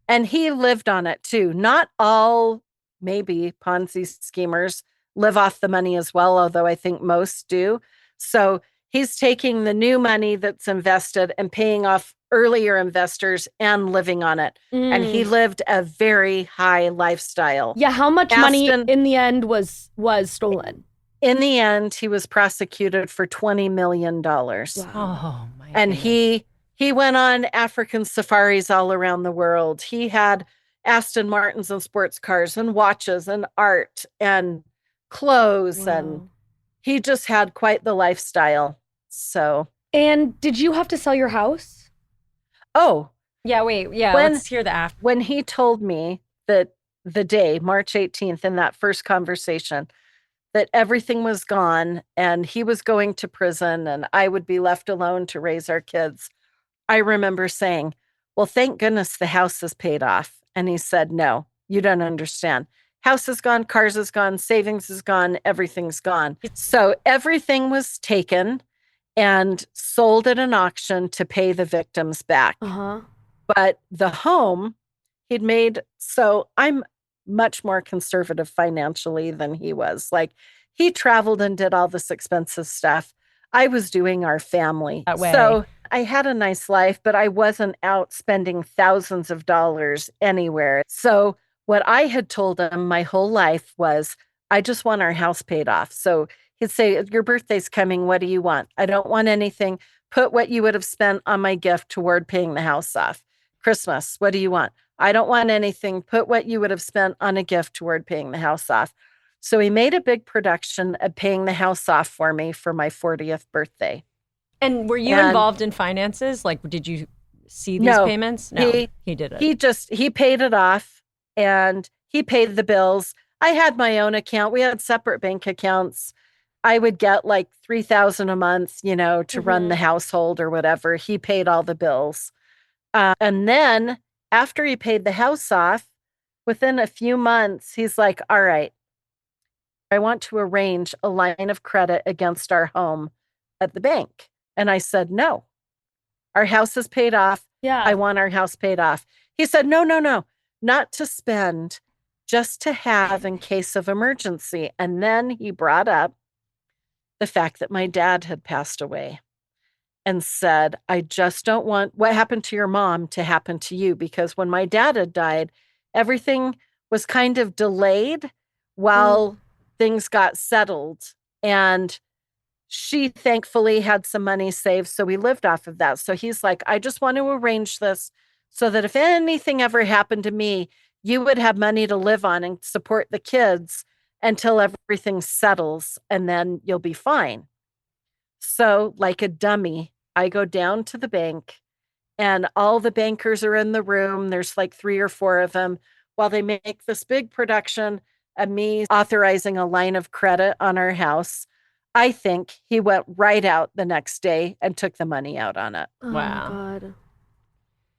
And he lived on it too. Not all, maybe, Ponzi schemers live off the money as well, although I think most do. So he's taking the new money that's invested and paying off earlier investors and living on it. And he lived a very high lifestyle. Yeah, how much money in the end was stolen? In the end, he was prosecuted for $20 million. Wow. Oh, my And goodness. he went on African safaris all around the world. He had Aston Martins and sports cars and watches and art and clothes. And he just had quite the lifestyle. So. And did you have to sell your house? Oh, Yeah, wait. Yeah, let's hear the after. When he told me that the day, March 18th, in that first conversation, that everything was gone and he was going to prison and I would be left alone to raise our kids, I remember saying, well, thank goodness the house is paid off. And he said, no, you don't understand. House is gone, cars is gone, savings is gone, everything's gone. So everything was taken and sold at an auction to pay the victims back. But the home he'd made, so I'm much more conservative financially than he was. Like, he traveled and did all this expensive stuff. I was doing our family. That way. So I had a nice life, but I wasn't out spending thousands of dollars anywhere. So what I had told him my whole life was, I just want our house paid off. So he'd say, your birthday's coming. What do you want? I don't want anything. Put what you would have spent on my gift toward paying the house off. Christmas, what do you want? I don't want anything. Put what you would have spent on a gift toward paying the house off. So he made a big production of paying the house off for me for my 40th birthday. And were you involved in finances? Like, did you see these payments? No, he did it. He paid it off and he paid the bills. I had my own account. We had separate bank accounts. I would get like $3,000 a month, to run the household or whatever. He paid all the bills. And then after he paid the house off, within a few months, he's like, all right, I want to arrange a line of credit against our home at the bank. And I said, no, our house is paid off. Yeah. I want our house paid off. He said, no, not to spend, just to have in case of emergency. And then he brought up the fact that my dad had passed away and said, I just don't want what happened to your mom to happen to you. Because when my dad had died, everything was kind of delayed while things got settled. And she thankfully had some money saved, so we lived off of that. So he's like, I just want to arrange this so that if anything ever happened to me, you would have money to live on and support the kids until everything settles, and then you'll be fine. So like a dummy, I go down to the bank and all the bankers are in the room. There's like 3 or 4 of them while they make this big production of me authorizing a line of credit on our house. I think he went right out the next day and took the money out on it. Oh, wow. God.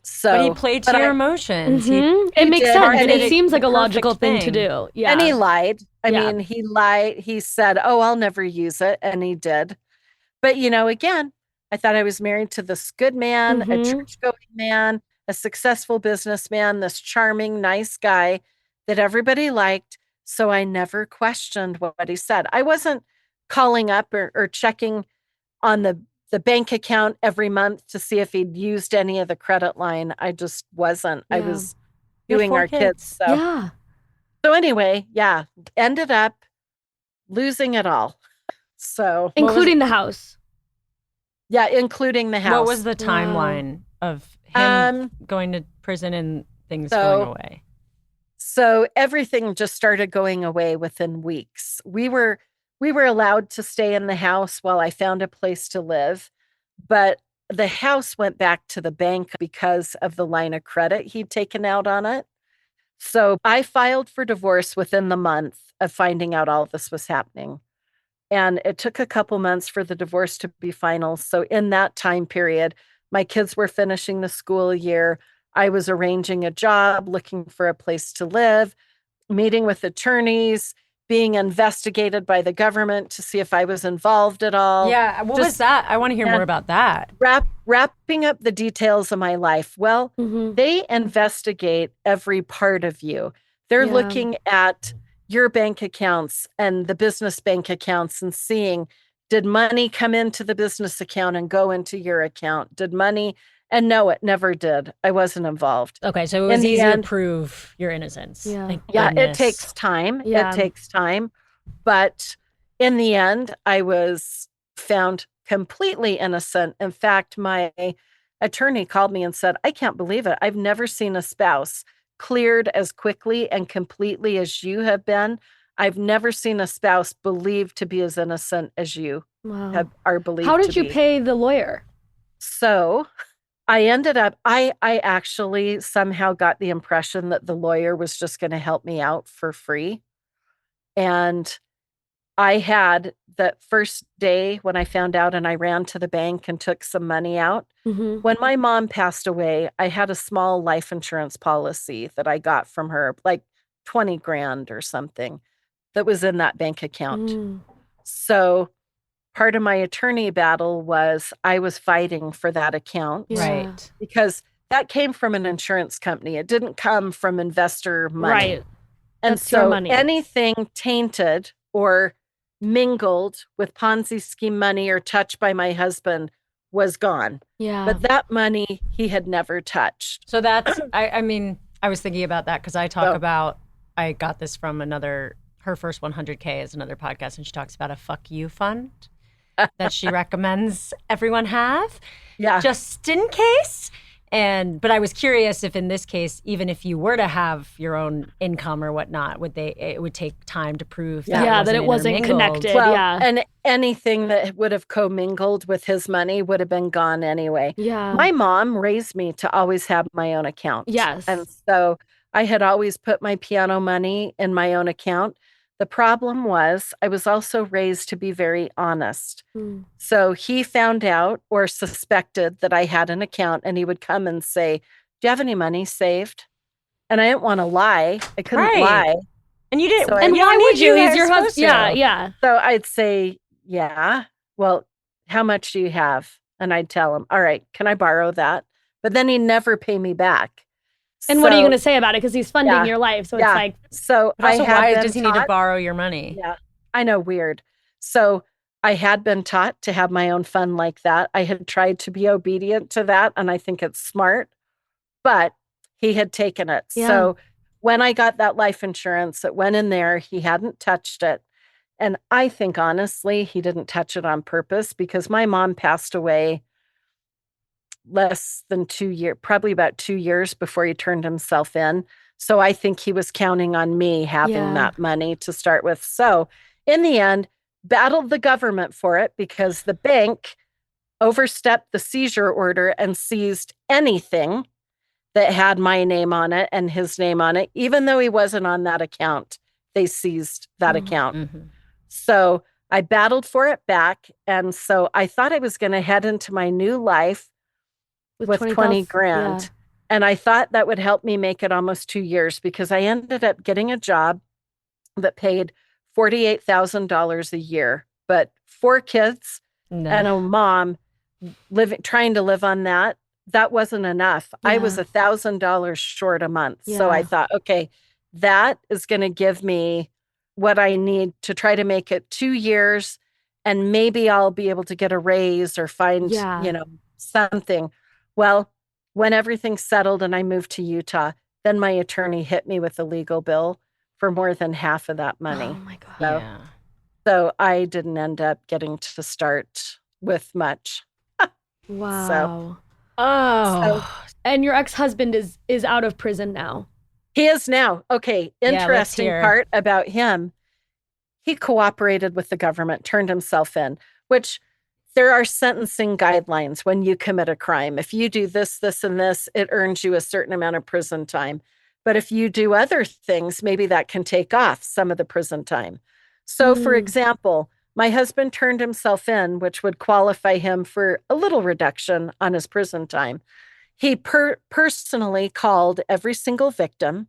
So, but he played to your emotions. It makes sense. And it seems like a logical thing to do. Yeah. And he lied. I mean, he lied. He said, oh, I'll never use it. And he did. But, again, I thought I was married to this good man, a church-going man, a successful businessman, this charming, nice guy that everybody liked. So I never questioned what he said. I wasn't calling up or checking on the bank account every month to see if he'd used any of the credit line. I just wasn't. I was doing our kids. So anyway, ended up losing it all. So including the house. Yeah, including the house. What was the timeline of him going to prison and things going away? So everything just started going away within weeks. We were allowed to stay in the house while I found a place to live, but the house went back to the bank because of the line of credit he'd taken out on it. So I filed for divorce within the month of finding out all this was happening. And it took a couple months for the divorce to be final. So in that time period, my kids were finishing the school year. I was arranging a job, looking for a place to live, meeting with attorneys, being investigated by the government to see if I was involved at all. Yeah, what was that? I want to hear more about that. Wrapping up the details of my life. Well, they investigate every part of you. They're looking at your bank accounts and the business bank accounts and seeing, did money come into the business account and go into your account? Did money? And no, it never did. I wasn't involved. Okay, so it was easy to prove your innocence. Yeah, it takes time. It takes time. But in the end, I was found completely innocent. In fact, my attorney called me and said, I can't believe it. I've never seen a spouse cleared as quickly and completely as you have been. I've never seen a spouse believed to be as innocent as you are believed to be. How did you pay the lawyer? So I actually somehow got the impression that the lawyer was just going to help me out for free. And I had that first day when I found out and I ran to the bank and took some money out. Mm-hmm. When my mom passed away, I had a small life insurance policy that I got from her, like 20 grand or something that was in that bank account. Mm. So part of my attorney battle was I was fighting for that account. Yeah. Right. Because that came from an insurance company. It didn't come from investor money. Right. And That's your so money. anything tainted or mingled with Ponzi scheme money or touched by my husband was gone. Yeah. But that money he had never touched. So that's, I mean, I was thinking about that because I talk about, I got this from her first 100K is another podcast, and she talks about a fuck you fund that she recommends everyone have. Yeah. Just in case. But I was curious if in this case, even if you were to have your own income or whatnot, it would take time to prove that it wasn't connected. Well, yeah. and anything that would have commingled with his money would have been gone anyway. Yeah. My mom raised me to always have my own account. Yes. And so I had always put my piano money in my own account. The problem was I was also raised to be very honest. Mm. So he found out or suspected that I had an account, and he would come and say, "Do you have any money saved?" And I didn't want to lie. I couldn't lie. And you didn't. So And I- why would you? He's your husband. Yeah, yeah. So I'd say, "Yeah, well, how much do you have?" And I'd tell him, "All right, can I borrow that?" But then he'd never pay me back. And what are you going to say about it? Because he's funding your life. So it's like. So But also, why does he need to taught- borrow your money? Yeah, I know, weird. So I had been taught to have my own fun like that. I had tried to be obedient to that, and I think it's smart, but he had taken it. Yeah. So when I got that life insurance, it went in there. He hadn't touched it. And I think, honestly, he didn't touch it on purpose because my mom passed away less than 2 years, probably about 2 years before he turned himself in. So I think he was counting on me having that money to start with. So in the end, battled the government for it because the bank overstepped the seizure order and seized anything that had my name on it and his name on it. Even though he wasn't on that account, they seized that account. Mm-hmm. So I battled for it back. And so I thought I was going to head into my new life with 20 grand. Yeah. And I thought that would help me make it almost 2 years because I ended up getting a job that paid $48,000 a year, but 4 kids and a mom trying to live on that wasn't enough. Yeah. I was $1,000 short a month. So I thought, okay, that is going to give me what I need to try to make it 2 years, and maybe I'll be able to get a raise or find, something. Well, when everything settled and I moved to Utah, then my attorney hit me with a legal bill for more than half of that money. Oh my God. So I didn't end up getting to start with much. Wow. Oh. And your ex-husband is out of prison now. He is now. Okay, interesting part about him. He cooperated with the government, turned himself in, which there are sentencing guidelines when you commit a crime. If you do this, this, and this, it earns you a certain amount of prison time. But if you do other things, maybe that can take off some of the prison time. So, for example, my husband turned himself in, which would qualify him for a little reduction on his prison time. He personally called every single victim,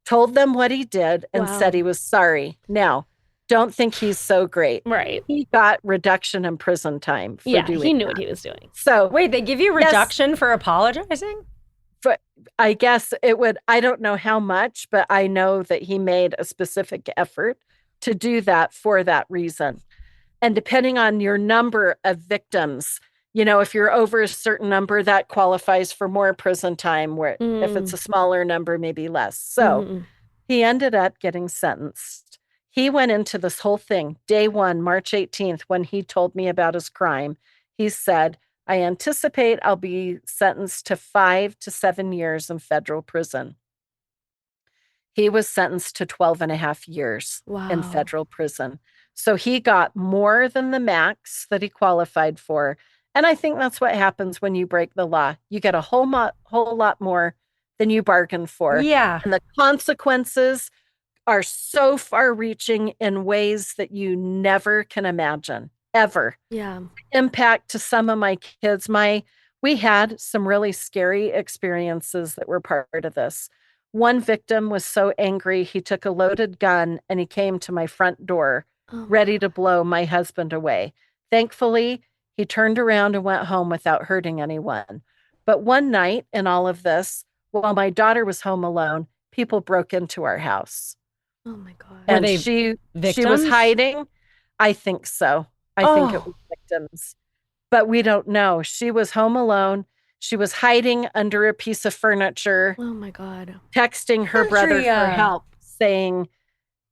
told them what he did, and said he was sorry. Now, don't think he's so great. Right. He got reduction in prison time for doing he knew that. what he was doing. So wait, they give you reduction for apologizing? I guess it would, I don't know how much, but I know that he made a specific effort to do that for that reason. And depending on your number of victims, if you're over a certain number, that qualifies for more prison time, where if it's a smaller number, maybe less. So he ended up getting sentenced. He went into this whole thing, day one, March 18th, when he told me about his crime. He said, "I anticipate I'll be sentenced to 5 to 7 years in federal prison." He was sentenced to 12 and a half years in federal prison. So he got more than the max that he qualified for. And I think that's what happens when you break the law. You get a whole lot more than you bargained for. Yeah. And the consequences are so far reaching in ways that you never can imagine, ever. Yeah. Impact to some of my kids. We had some really scary experiences that were part of this. One victim was so angry, he took a loaded gun and he came to my front door, ready to blow my husband away. Thankfully, he turned around and went home without hurting anyone. But one night in all of this, while my daughter was home alone, people broke into our house. Oh my God. And Were they she was victims? hiding. I think so. I think it was victims. But we don't know. She was home alone. She was hiding under a piece of furniture, Oh my God. texting her brother for Andrea. help, saying,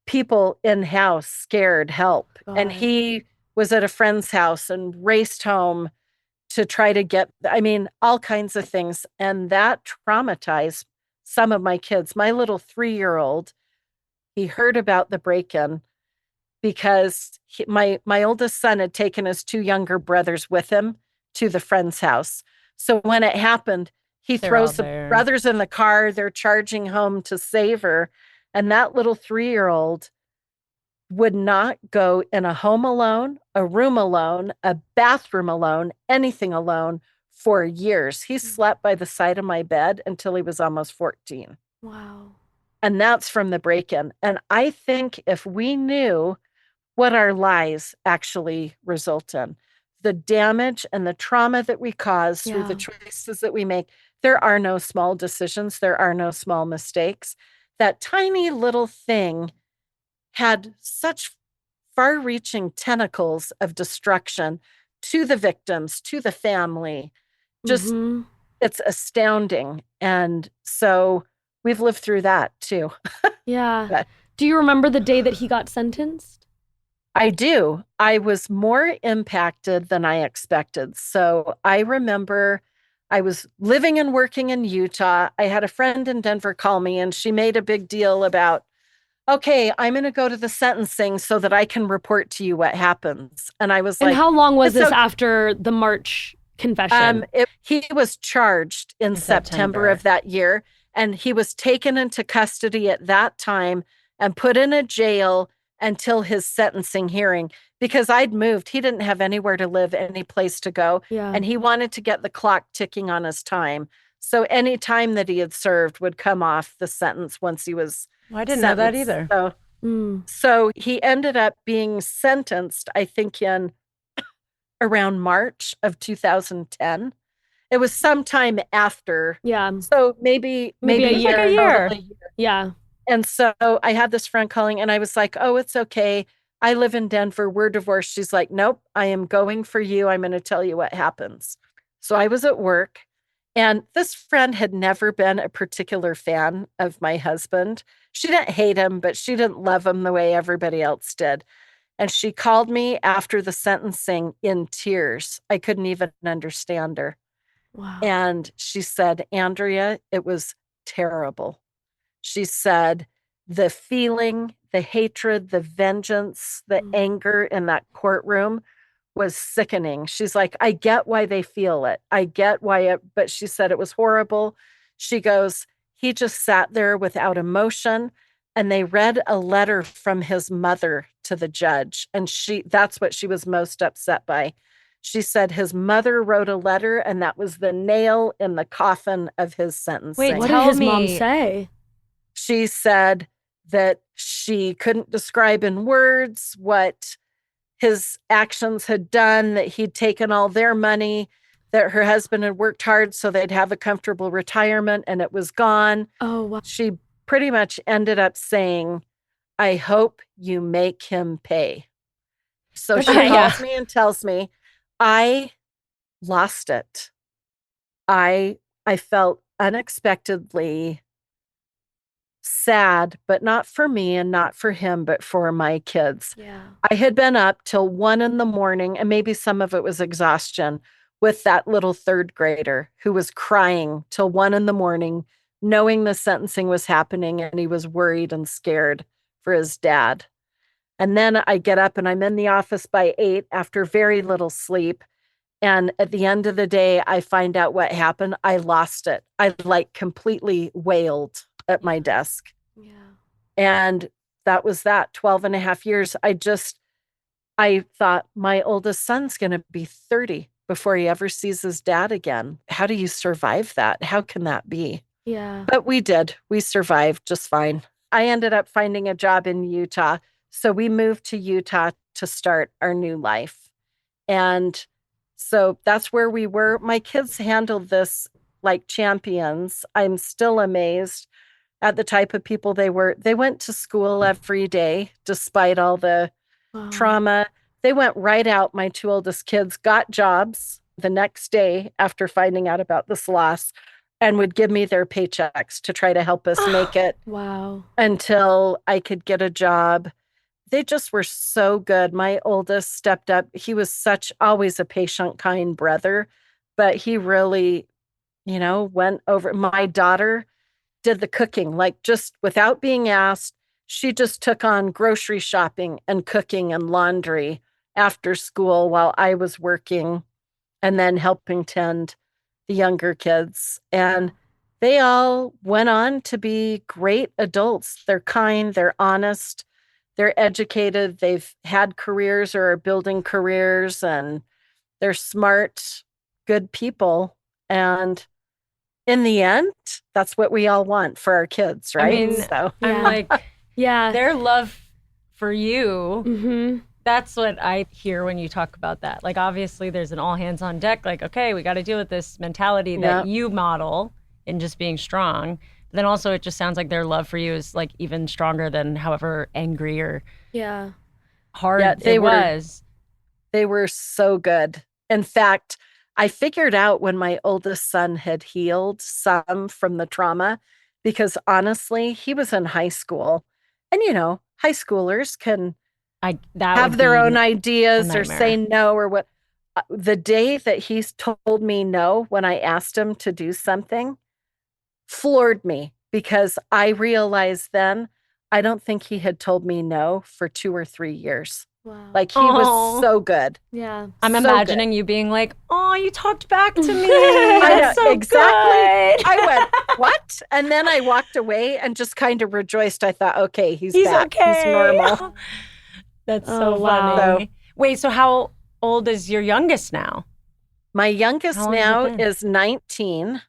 people in house scared, help. And God. he was at a friend's house and raced home to try to get, all kinds of things. And that traumatized some of my kids. My little 3-year-old, he heard about the break-in because my oldest son had taken his 2 younger brothers with him to the friend's house. So when it happened, he throws the brothers in the car. They're charging home to save her. And that little 3-year-old would not go in a home alone, a room alone, a bathroom alone, anything alone for years. He slept by the side of my bed until he was almost 14. Wow. And that's from the break-in. And I think if we knew what our lies actually result in, the damage and the trauma that we cause through the choices that we make, there are no small decisions. There are no small mistakes. That tiny little thing had such far-reaching tentacles of destruction to the victims, to the family. Just, it's astounding. And so we've lived through that too. Yeah. Do you remember the day that he got sentenced? I do. I was more impacted than I expected. So I remember I was living and working in Utah. I had a friend in Denver call me and she made a big deal about, okay, I'm going to go to the sentencing so that I can report to you what happens. And I was like, and how long was this after the March confession? He was charged in September of that year, and he was taken into custody at that time and put in a jail until his sentencing hearing because I'd moved. He didn't have anywhere to live, any place to go. Yeah. And he wanted to get the clock ticking on his time. So any time that he had served would come off the sentence once he was I didn't know that either. So he ended up being sentenced, I think, in around March of 2010. It was sometime after. Yeah. So maybe a year. Like a year. Yeah. And so I had this friend calling and I was like, oh, it's okay. I live in Denver. We're divorced. She's like, nope, I am going for you. I'm going to tell you what happens. So I was at work and this friend had never been a particular fan of my husband. She didn't hate him, but she didn't love him the way everybody else did. And she called me after the sentencing in tears. I couldn't even understand her. Wow. And she said, Andrea, it was terrible. She said, the feeling, the hatred, the vengeance, the anger in that courtroom was sickening. She's like, I get why they feel it. I get why but she said it was horrible. She goes, he just sat there without emotion. And they read a letter from his mother to the judge. And that's what she was most upset by. She said his mother wrote a letter and that was the nail in the coffin of his sentencing. Wait, What did his mom say? She said that she couldn't describe in words what his actions had done, that he'd taken all their money, that her husband had worked hard so they'd have a comfortable retirement and it was gone. Oh, wow. She pretty much ended up saying, I hope you make him pay. So she calls me and tells me, I lost it. I felt unexpectedly sad, but not for me and not for him, but for my kids. Yeah. I had been up till 1 a.m, and maybe some of it was exhaustion, with that little 3rd grader who was crying till 1 a.m, knowing the sentencing was happening and he was worried and scared for his dad. And then I get up and I'm in the office by 8 after very little sleep. And at the end of the day, I find out what happened. I lost it. I like completely wailed at my desk. Yeah. And that was that 12 and a half years. I thought my oldest son's going to be 30 before he ever sees his dad again. How do you survive that? How can that be? Yeah. But we did. We survived just fine. I ended up finding a job in Utah. So we moved to Utah to start our new life. And so that's where we were. My kids handled this like champions. I'm still amazed at the type of people they were. They went to school every day, despite all the trauma. They went right out. My two oldest kids got jobs the next day after finding out about this loss and would give me their paychecks to try to help us make it until I could get a job. They just were so good. My oldest stepped up. He was always a patient, kind brother, but he really, went over. My daughter did the cooking, like just without being asked. She just took on grocery shopping and cooking and laundry after school while I was working and then helping tend the younger kids. And they all went on to be great adults. They're kind, they're honest, they're educated, they've had careers or are building careers, and they're smart, good people. And in the end, that's what we all want for our kids, right? I mean, I'm like, their love for you, that's what I hear when you talk about that. Like, obviously, there's an all hands on deck, like, okay, we got to deal with this mentality that you model in just being strong. But then also, it just sounds like their love for you is like even stronger than however angry or hard it was. They were so good. In fact, I figured out when my oldest son had healed some from the trauma, because honestly, he was in high school. And, high schoolers can have their own ideas or say no or what. The day that he's told me no when I asked him to do something floored me, because I realized then I don't think he had told me no for 2 or 3 years. Wow. Like, he was so good. Yeah. I'm imagining you being like, oh, you talked back to me. I That's so exactly. good. I went, what? And then I walked away and just kind of rejoiced. I thought, okay, he's back. Okay. He's normal. That's so funny. Wait, so how old is your youngest now? My youngest now is 19.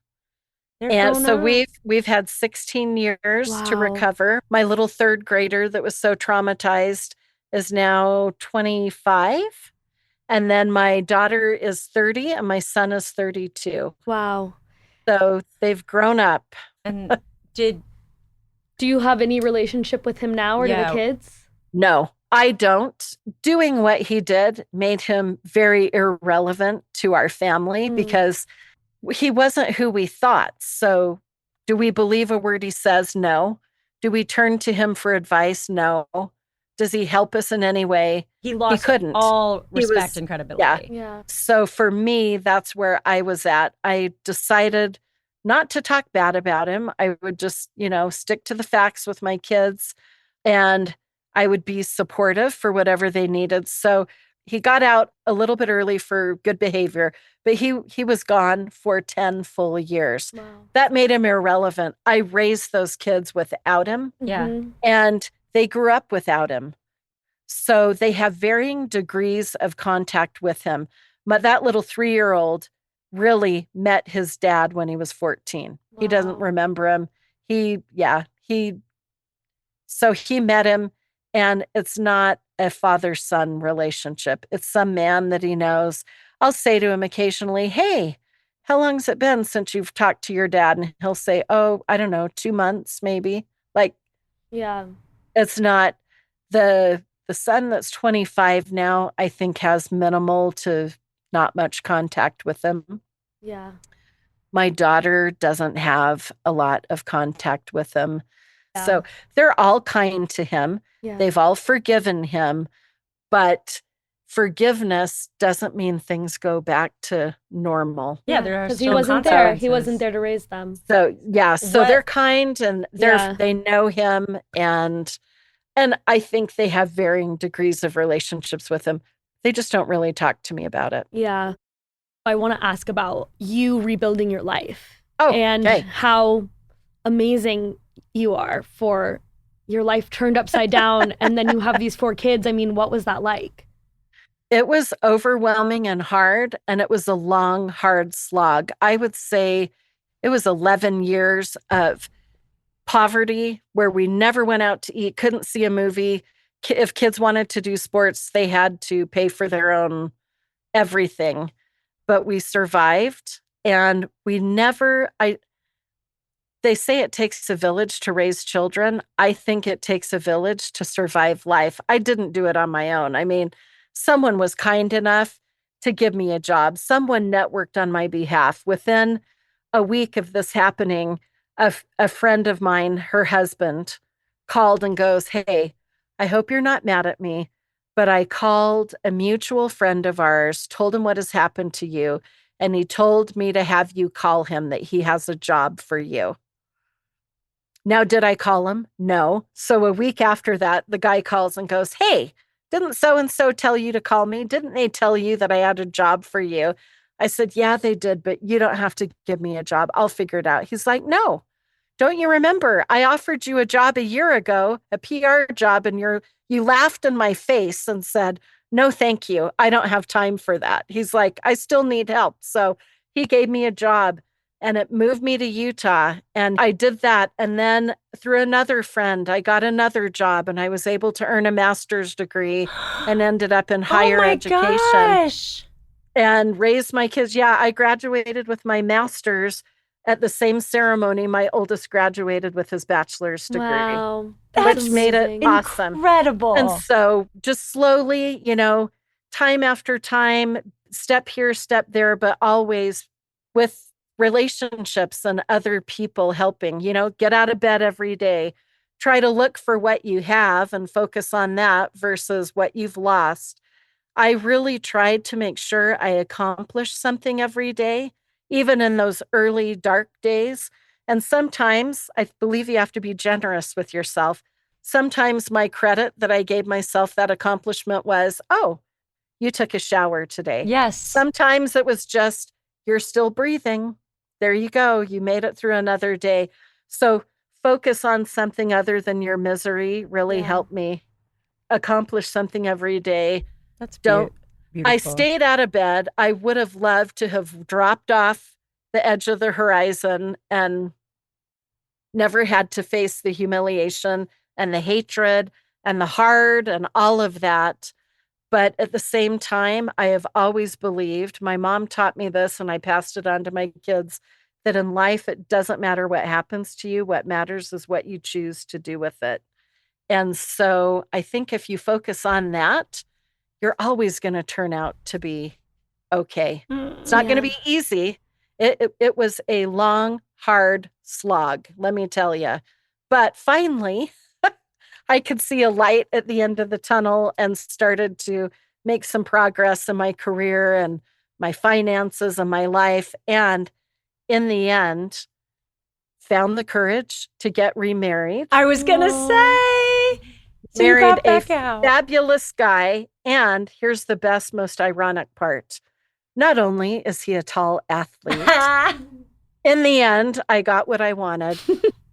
And so we've had 16 years to recover. My little third grader that was so traumatized is now 25. And then my daughter is 30 and my son is 32. Wow. So they've grown up. And do you have any relationship with him now or to the kids? No, I don't. Doing what he did made him very irrelevant to our family because he wasn't who we thought. So do we believe a word he says? No. Do we turn to him for advice? No. Does he help us in any way? He couldn't. All respect and credibility. Yeah. So for me, that's where I was at. I decided not to talk bad about him. I would just, stick to the facts with my kids, and I would be supportive for whatever they needed. So he got out a little bit early for good behavior, but he was gone for 10 full years. Wow. That made him irrelevant. I raised those kids without him. Yeah. And they grew up without him. So they have varying degrees of contact with him. But that little 3-year-old really met his dad when he was 14. Wow. He doesn't remember him. So he met him, and it's not a father-son relationship. It's some man that he knows. I'll say to him occasionally, hey, how long's it been since you've talked to your dad? And he'll say, oh, I don't know, 2 months maybe. Like, it's not the son that's 25 now, I think has minimal to not much contact with him. Yeah. My daughter doesn't have a lot of contact with him. Yeah. So they're all kind to him. Yeah. They've all forgiven him, but forgiveness doesn't mean things go back to normal. Yeah, there are because he wasn't there. He wasn't there to raise them. So so they're kind, and they know him, and I think they have varying degrees of relationships with him. They just don't really talk to me about it. Yeah. I want to ask about you rebuilding your life. Oh, and okay. how amazing you are for your life turned upside down. And then you have these 4 kids. I mean, what was that like? It was overwhelming and hard, and it was a long, hard slog. I would say it was 11 years of poverty where we never went out to eat, couldn't see a movie. If kids wanted to do sports, they had to pay for their own everything. But we survived, and we never, they say it takes a village to raise children. I think it takes a village to survive life. I didn't do it on my own. I mean, someone was kind enough to give me a job. Someone networked on my behalf. Within a week of this happening, a friend of mine, her husband, called and goes, "Hey, I hope you're not mad at me, but I called a mutual friend of ours, told him what has happened to you, and he told me to have you call him, that he has a job for you." Now, did I call him? No. So a week after that, the guy calls and goes, "Hey, didn't so-and-so tell you to call me? Didn't they tell you that I had a job for you?" I said, "Yeah, they did, but you don't have to give me a job. I'll figure it out." He's like, "No, don't you remember? I offered you a job a year ago, a PR job, and you laughed in my face and said, 'No, thank you. I don't have time for that.'" He's like, "I still need help." So he gave me a job, and it moved me to Utah. And I did that. And then through another friend, I got another job, and I was able to earn a master's degree and ended up in higher education. Gosh. And raised my kids. Yeah, I graduated with my master's at the same ceremony my oldest graduated with his bachelor's degree. Wow. Which made it awesome. Incredible. And so just slowly, time after time, step here, step there, but always with relationships and other people helping, get out of bed every day, try to look for what you have and focus on that versus what you've lost. I really tried to make sure I accomplished something every day, even in those early dark days. And sometimes I believe you have to be generous with yourself. Sometimes my credit that I gave myself that accomplishment was, "Oh, you took a shower today." Yes. Sometimes it was just, "You're still breathing. There you go. You made it through another day." So focus on something other than your misery really helped me accomplish something every day. That's beautiful. beautiful. I stayed out of bed. I would have loved to have dropped off the edge of the horizon and never had to face the humiliation and the hatred and the hard and all of that. But at the same time, I have always believed, my mom taught me this and I passed it on to my kids, that in life, it doesn't matter what happens to you. What matters is what you choose to do with it. And so I think if you focus on that, you're always going to turn out to be okay. It's not going to be easy. It was a long, hard slog, let me tell you. But finally, I could see a light at the end of the tunnel and started to make some progress in my career and my finances and my life. And in the end, found the courage to get remarried. I was going to say, so married a fabulous guy. And here's the best, most ironic part. Not only is he a tall athlete, in the end, I got what I wanted.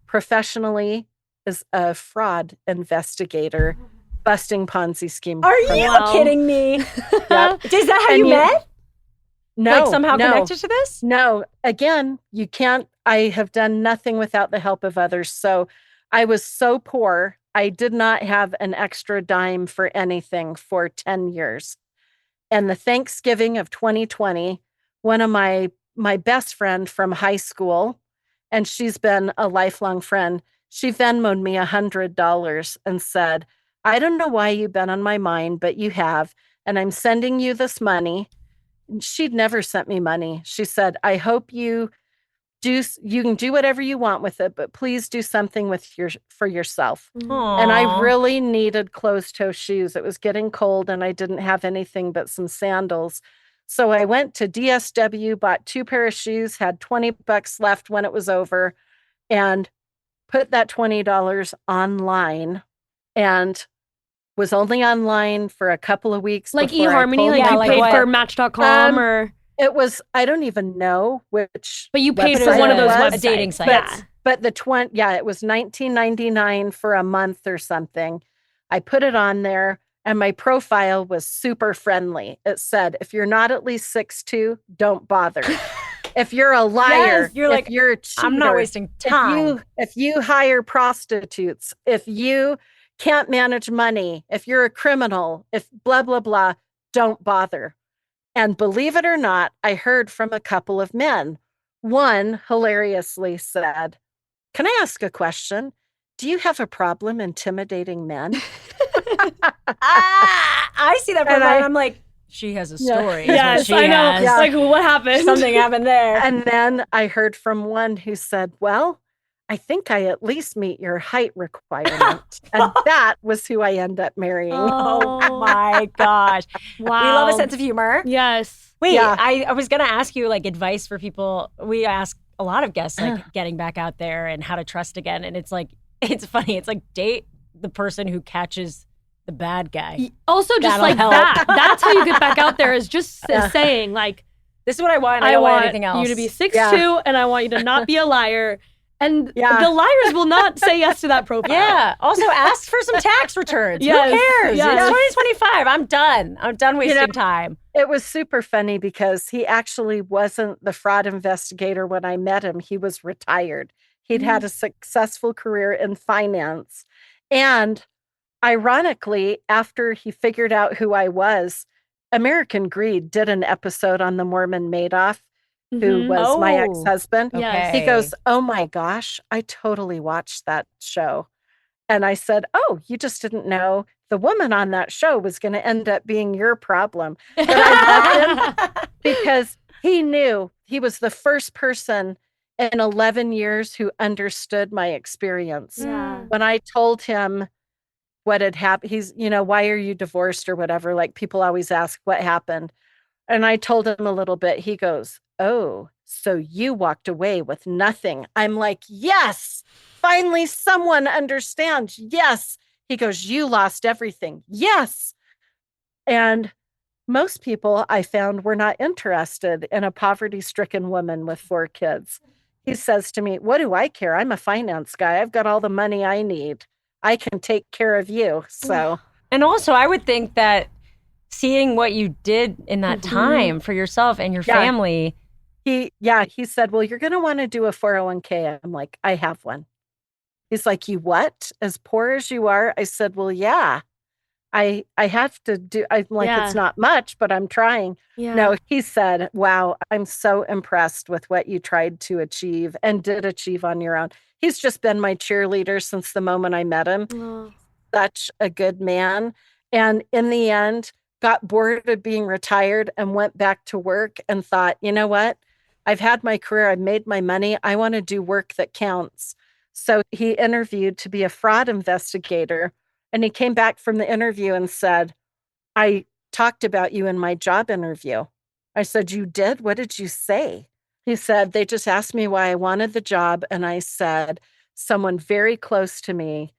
Professionally, is a fraud investigator busting Ponzi scheme. Are you kidding me? Yep. Is that how you met? No. Like somehow connected to this? No. Again, you can't. I have done nothing without the help of others. So I was so poor. I did not have an extra dime for anything for 10 years. And the Thanksgiving of 2020, one of my best friend from high school, and she's been a lifelong friend, she Venmoed me $100 and said, "I don't know why you've been on my mind, but you have, and I'm sending you this money." And she'd never sent me money. She said, "I hope you can do whatever you want with it, but please do something for yourself." Aww. And I really needed closed-toe shoes. It was getting cold and I didn't have anything but some sandals. So I went to DSW, bought 2 pair of shoes, had $20 left when it was over, and put that $20 online, and was only online for a couple of weeks. Like before eHarmony, I like you like paid what? for Match.com or? It was, I don't even know which. But you paid website for one of it those was. websites. A dating site. Yeah. But it was $19.99 for a month or something. I put it on there and my profile was super friendly. It said, if you're not at least 6'2", don't bother. If you're a liar, Yes, you're like, you're a cheater, I'm not wasting time. If you hire prostitutes, if you can't manage money, if you're a criminal, if blah, blah, blah, don't bother. And believe it or not, I heard from a couple of men. One hilariously said, can I ask a question? Do you have a problem intimidating men? I see that profile and I'm like, she has a story. Yes, I know. Has. Like, what happened? Something happened there. And then I heard from one who said, well, I think I at least meet your height requirement. And that was who I end up marrying. Oh my gosh. Wow. We love a sense of humor. Yes. Wait, Yeah. I was going to ask you like advice for people. We ask a lot of guests like getting back out there and how to trust again. And it's like, it's funny. It's like date the person who catches the bad guy. Also, just That'll like help. that. That's how you get back out there is just saying like, This is what I want. I don't want want anything else. you to be 6'2", and I want you to not be a liar. And Yeah. the liars will not say yes to that profile. Yeah. Also, ask for some tax returns. Yes, Who cares? yes. It's 2025. I'm done. I'm done wasting time. It was super funny because he actually wasn't the fraud investigator when I met him. He was retired. He'd had a successful career in finance. And ironically, after he figured out who I was, American Greed did an episode on the Mormon Madoff, who was my ex-husband. Yes. He goes, oh my gosh, I totally watched that show. And I said, oh, you just didn't know the woman on that show was going to end up being your problem. But I loved him because he knew he was the first person in 11 years who understood my experience. Yeah. When I told him what had happened, he's, why are you divorced or whatever? Like people always ask what happened. And I told him a little bit. He goes, oh, so you walked away with nothing. I'm like, yes, finally someone understands. Yes. He goes, you lost everything. Yes. And most people I found were not interested in a poverty-stricken woman with 4 kids. He says to me, what do I care? I'm a finance guy. I've got all the money I need. I can take care of you. So, And also, I would think that seeing what you did in that time for yourself and your family. He said, well, you're going to want to do a 401k. I'm like, I have one. He's like, you what? As poor as you are? I said, well, yeah, I have to do, I'm like, it's not much, but I'm trying. Yeah. No, he said, wow, I'm so impressed with what you tried to achieve and did achieve on your own. He's just been my cheerleader since the moment I met him. Oh. Such a good man. And in the end, got bored of being retired and went back to work and thought, you know what? I've had my career. I've made my money. I want to do work that counts. So he interviewed to be a fraud investigator. And he came back from the interview and said, I talked about you in my job interview. I said, you did? What did you say? He said, they just asked me why I wanted the job. And I said, someone very close to me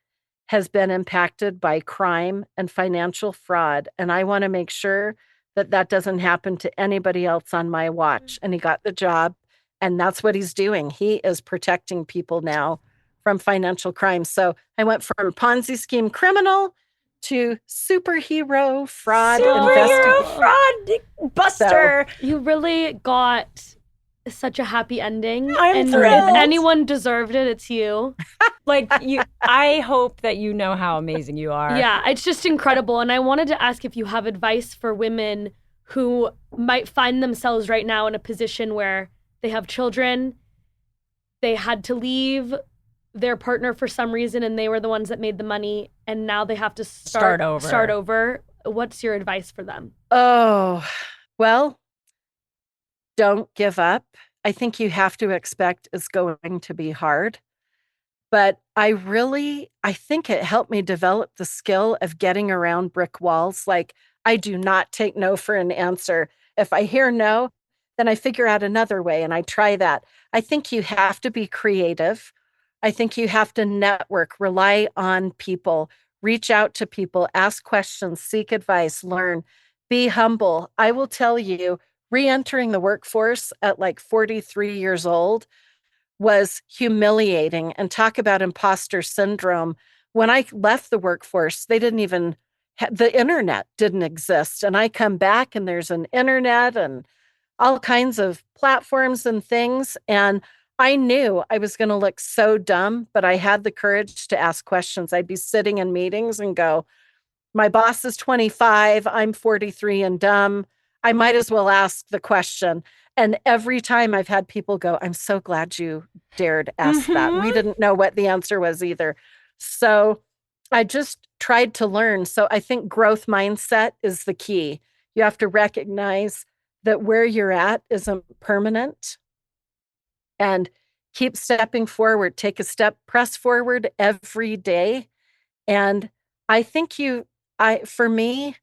has been impacted by crime and financial fraud. And I want to make sure that that doesn't happen to anybody else on my watch. And he got the job. And that's what he's doing. He is protecting people now from financial crime. So I went from Ponzi scheme criminal to superhero fraud buster. So, you really got such a happy ending. I'm and thrilled. If anyone deserved it, it's you. I hope that you know how amazing you are. Yeah, it's just incredible. And I wanted to ask if you have advice for women who might find themselves right now in a position where they have children, they had to leave their partner for some reason and they were the ones that made the money, and now they have to start over. What's your advice for them? Oh, well, don't give up. I think you have to expect it's going to be hard. But I think it helped me develop the skill of getting around brick walls. Like, I do not take no for an answer. If I hear no, then I figure out another way and I try that. I think you have to be creative. I think you have to network, rely on people, reach out to people, ask questions, seek advice, learn, be humble. I will tell you, re-entering the workforce at like 43 years old was humiliating. And talk about imposter syndrome. When I left the workforce, they didn't even, the internet didn't exist. And I come back and there's an internet and all kinds of platforms and things. And I knew I was going to look so dumb, but I had the courage to ask questions. I'd be sitting in meetings and go, my boss is 25, I'm 43 and dumb. I might as well ask the question. And every time I've had people go, I'm so glad you dared ask that. We didn't know what the answer was either. So I just tried to learn. So I think growth mindset is the key. You have to recognize that where you're at isn't permanent and keep stepping forward. Take a step, press forward every day. And I think for me,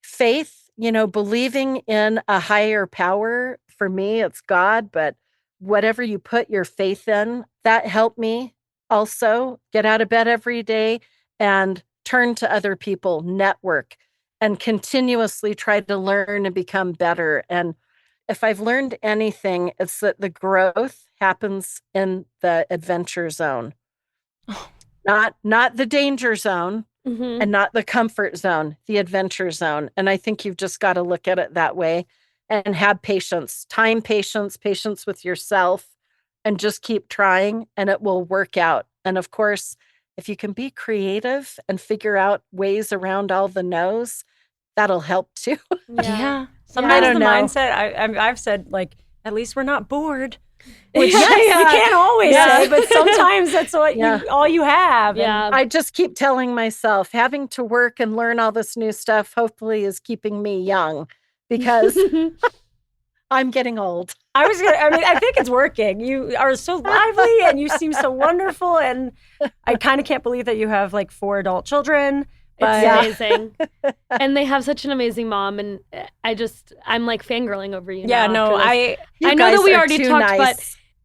faith, believing in a higher power, for me, it's God, but whatever you put your faith in, that helped me also get out of bed every day and turn to other people, network, and continuously try to learn and become better. And if I've learned anything, it's that the growth happens in the adventure zone, not the danger zone. And not the comfort zone, the adventure zone. And I think you've just got to look at it that way and have patience, patience with yourself, and just keep trying and it will work out. And of course, if you can be creative and figure out ways around all the no's, that'll help too. Yeah. Sometimes the mindset, I've said, like, at least we're not bored. Which you can't always say, but sometimes that's all you have. Yeah. And I just keep telling myself having to work and learn all this new stuff hopefully is keeping me young because I'm getting old. I think it's working. You are so lively and you seem so wonderful. And I kind of can't believe that you have like 4 adult children. But it's amazing. And they have such an amazing mom. And I'm like fangirling over you. Yeah, now I know that we already talked,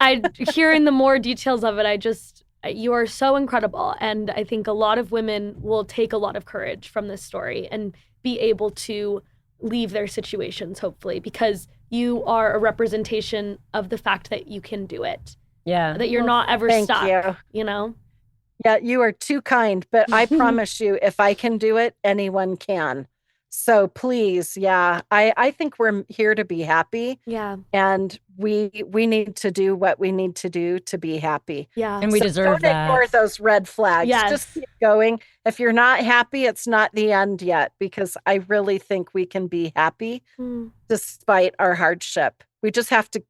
but hearing the more details of it, you are so incredible. And I think a lot of women will take a lot of courage from this story and be able to leave their situations, hopefully, because you are a representation of the fact that you can do it. Yeah. That you're not ever stuck, you know? Yeah, you are too kind, but I promise you, if I can do it, anyone can. So please, I think we're here to be happy. Yeah. And we need to do what we need to do to be happy. Yeah. And we deserve that. Don't ignore those red flags. Yes. Just keep going. If you're not happy, it's not the end yet, because I really think we can be happy despite our hardship. We just have to,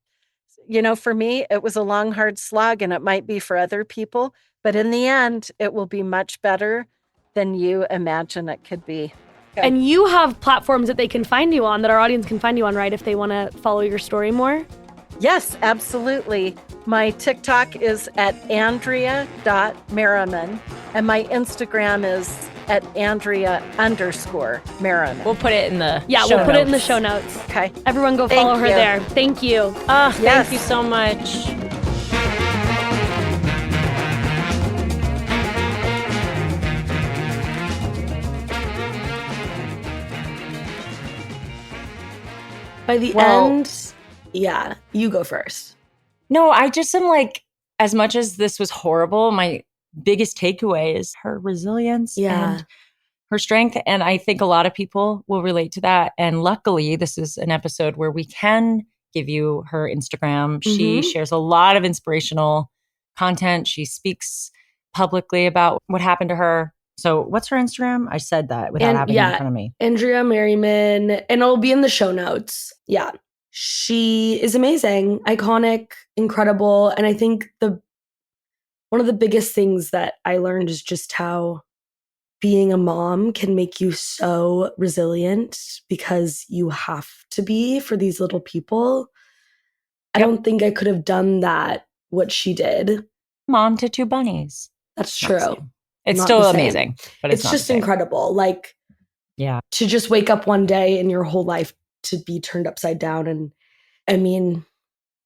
for me, it was a long, hard slog, and it might be for other people. But in the end, it will be much better than you imagine it could be. Okay. And you have platforms that they can find you on, that our audience can find you on, right? If they want to follow your story more? Yes, absolutely. My TikTok is at Andrea.Merriman. And my Instagram is at Andrea_Merriman. We'll put it in the put it in the show notes. Okay. Everyone go follow her there. Thank you. Thank you so much. By the end, you go first. No, I just am like, as much as this was horrible, my biggest takeaway is her resilience and her strength. And I think a lot of people will relate to that. And luckily, this is an episode where we can give you her Instagram. She shares a lot of inspirational content. She speaks publicly about what happened to her. So what's her Instagram? I said that without having it in front of me. Andrea Merriman, and it'll be in the show notes. Yeah. She is amazing, iconic, incredible. And I think one of the biggest things that I learned is just how being a mom can make you so resilient, because you have to be for these little people. I don't think I could have done that, what she did. Mom to 2 bunnies. That's true. It's still amazing, but it's just incredible. Like, to just wake up one day and your whole life to be turned upside down. And I mean,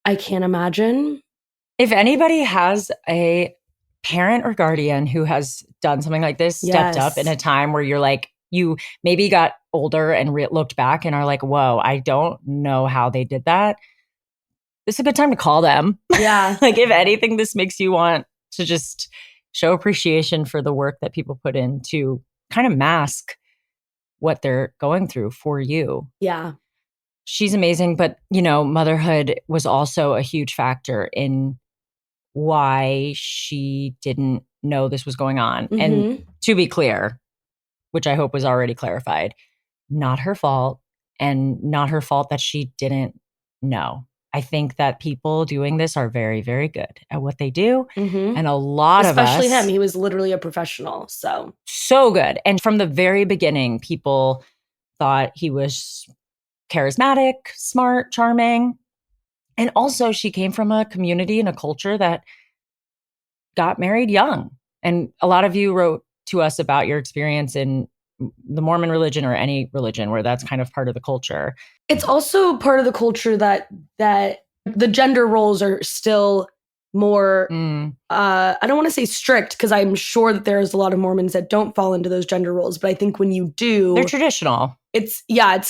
I can't imagine. If anybody has a parent or guardian who has done something like this, stepped up in a time where you're like, you maybe got older and looked back and are like, whoa, I don't know how they did that. It's a good time to call them. Yeah. Like, if anything, this makes you want to just show appreciation for the work that people put in to kind of mask what they're going through for you. Yeah. She's amazing. But, motherhood was also a huge factor in why she didn't know this was going on. Mm-hmm. And to be clear, which I hope was already clarified, not her fault, and not her fault that she didn't know. I think that people doing this are very, very good at what they do. Mm-hmm. And a lot of us. Especially him. He was literally a professional. So good. And from the very beginning, people thought he was charismatic, smart, charming. And also, she came from a community and a culture that got married young. And a lot of you wrote to us about your experience in the Mormon religion or any religion where that's kind of part of the culture. It's also part of the culture that the gender roles are still more, I don't want to say strict, because I'm sure that there's a lot of Mormons that don't fall into those gender roles. But I think when you do, they're traditional. It's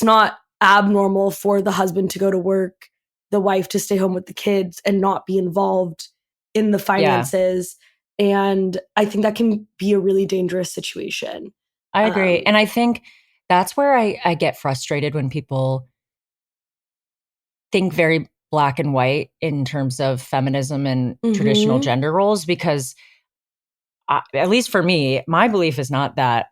not abnormal for the husband to go to work, the wife to stay home with the kids and not be involved in the finances. Yeah. And I think that can be a really dangerous situation. I agree. And I think that's where I get frustrated when people think very black and white in terms of feminism and traditional gender roles, because at least for me, my belief is not that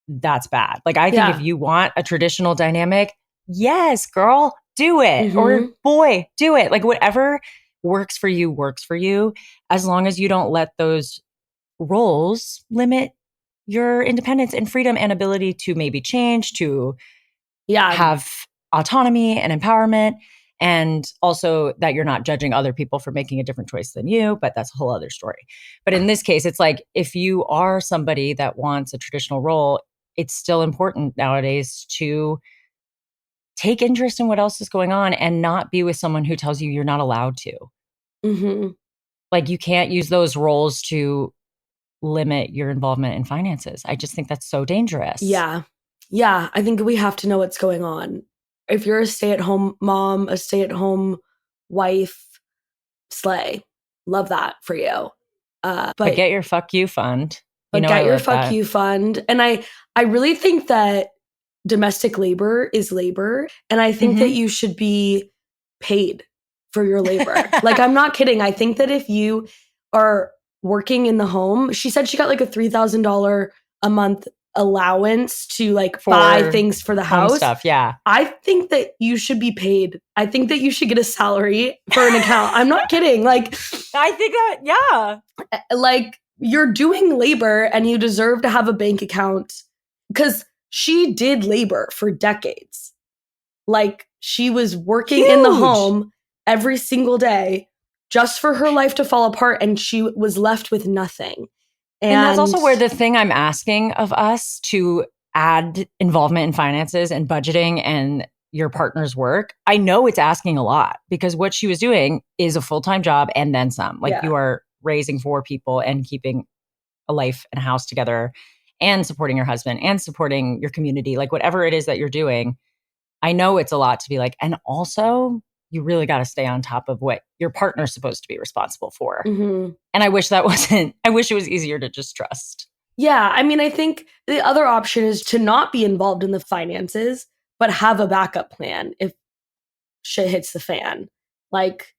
that's bad. Like, I think if you want a traditional dynamic, yes, girl, do it. Or boy, do it. Like, whatever works for you, as long as you don't let those roles limit your independence and freedom and ability to maybe change, to have autonomy and empowerment. And also that you're not judging other people for making a different choice than you, but that's a whole other story. But in this case, it's like, if you are somebody that wants a traditional role, it's still important nowadays to take interest in what else is going on and not be with someone who tells you you're not allowed to. Like, you can't use those roles to limit your involvement in finances. I just think that's so dangerous. Yeah. I think we have to know what's going on. If you're a stay-at-home mom, a stay-at-home wife, slay. Love that for you. But get your fuck you fund. But get your fuck you fund. And I really think that domestic labor is labor. And I think that you should be paid for your labor. Like, I'm not kidding. I think that if you are working in the home, she said she got like a $3,000 a month allowance to like buy things for the house stuff. Yeah. I think that you should be paid. I think that you should get a salary for an account. I'm not kidding. Like, I think that, yeah. Like, you're doing labor and you deserve to have a bank account, because she did labor for decades. Like, she was working in the home every single day just for her life to fall apart, and she was left with nothing. And that's also where the thing I'm asking of us to add involvement in finances and budgeting and your partner's work, I know it's asking a lot, because what she was doing is a full-time job and then some. Like, you are raising 4 people and keeping a life and a house together and supporting your husband and supporting your community, like whatever it is that you're doing. I know it's a lot to be like, and also you really got to stay on top of what your partner's supposed to be responsible for. And I wish it was easier to just trust. Yeah. I mean, I think the other option is to not be involved in the finances, but have a backup plan if shit hits the fan. Like,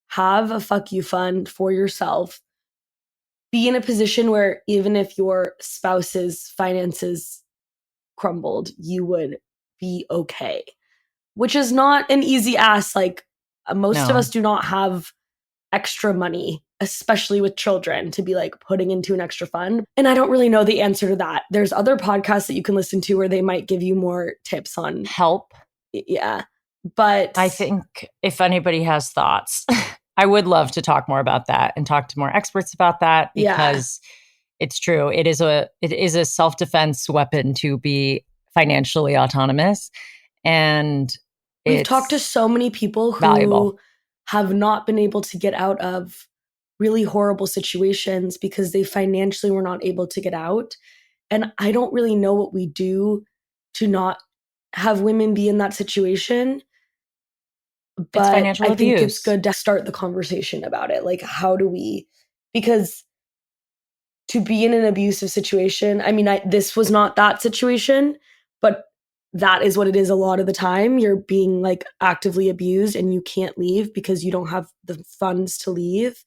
have a fuck you fund for yourself. Be in a position where even if your spouse's finances crumbled, you would be okay. Which is not an easy ask. Like, most of us do not have extra money, especially with children, to be like putting into an extra fund. And I don't really know the answer to that. There's other podcasts that you can listen to where they might give you more tips on help. Yeah. But I think if anybody has thoughts, I would love to talk more about that and talk to more experts about that, because it's true. It is a self-defense weapon to be financially autonomous. And we've talked to so many people who valuable. Have not been able to get out of really horrible situations because they financially were not able to get out. And I don't really know what we do to not have women be in that situation. But it's financial I abuse. think it's good to start the conversation about it. Like, how do we, because to be in an abusive situation, I mean, this was not that situation, but that is what it is a lot of the time. You're being like actively abused and you can't leave because you don't have the funds to leave.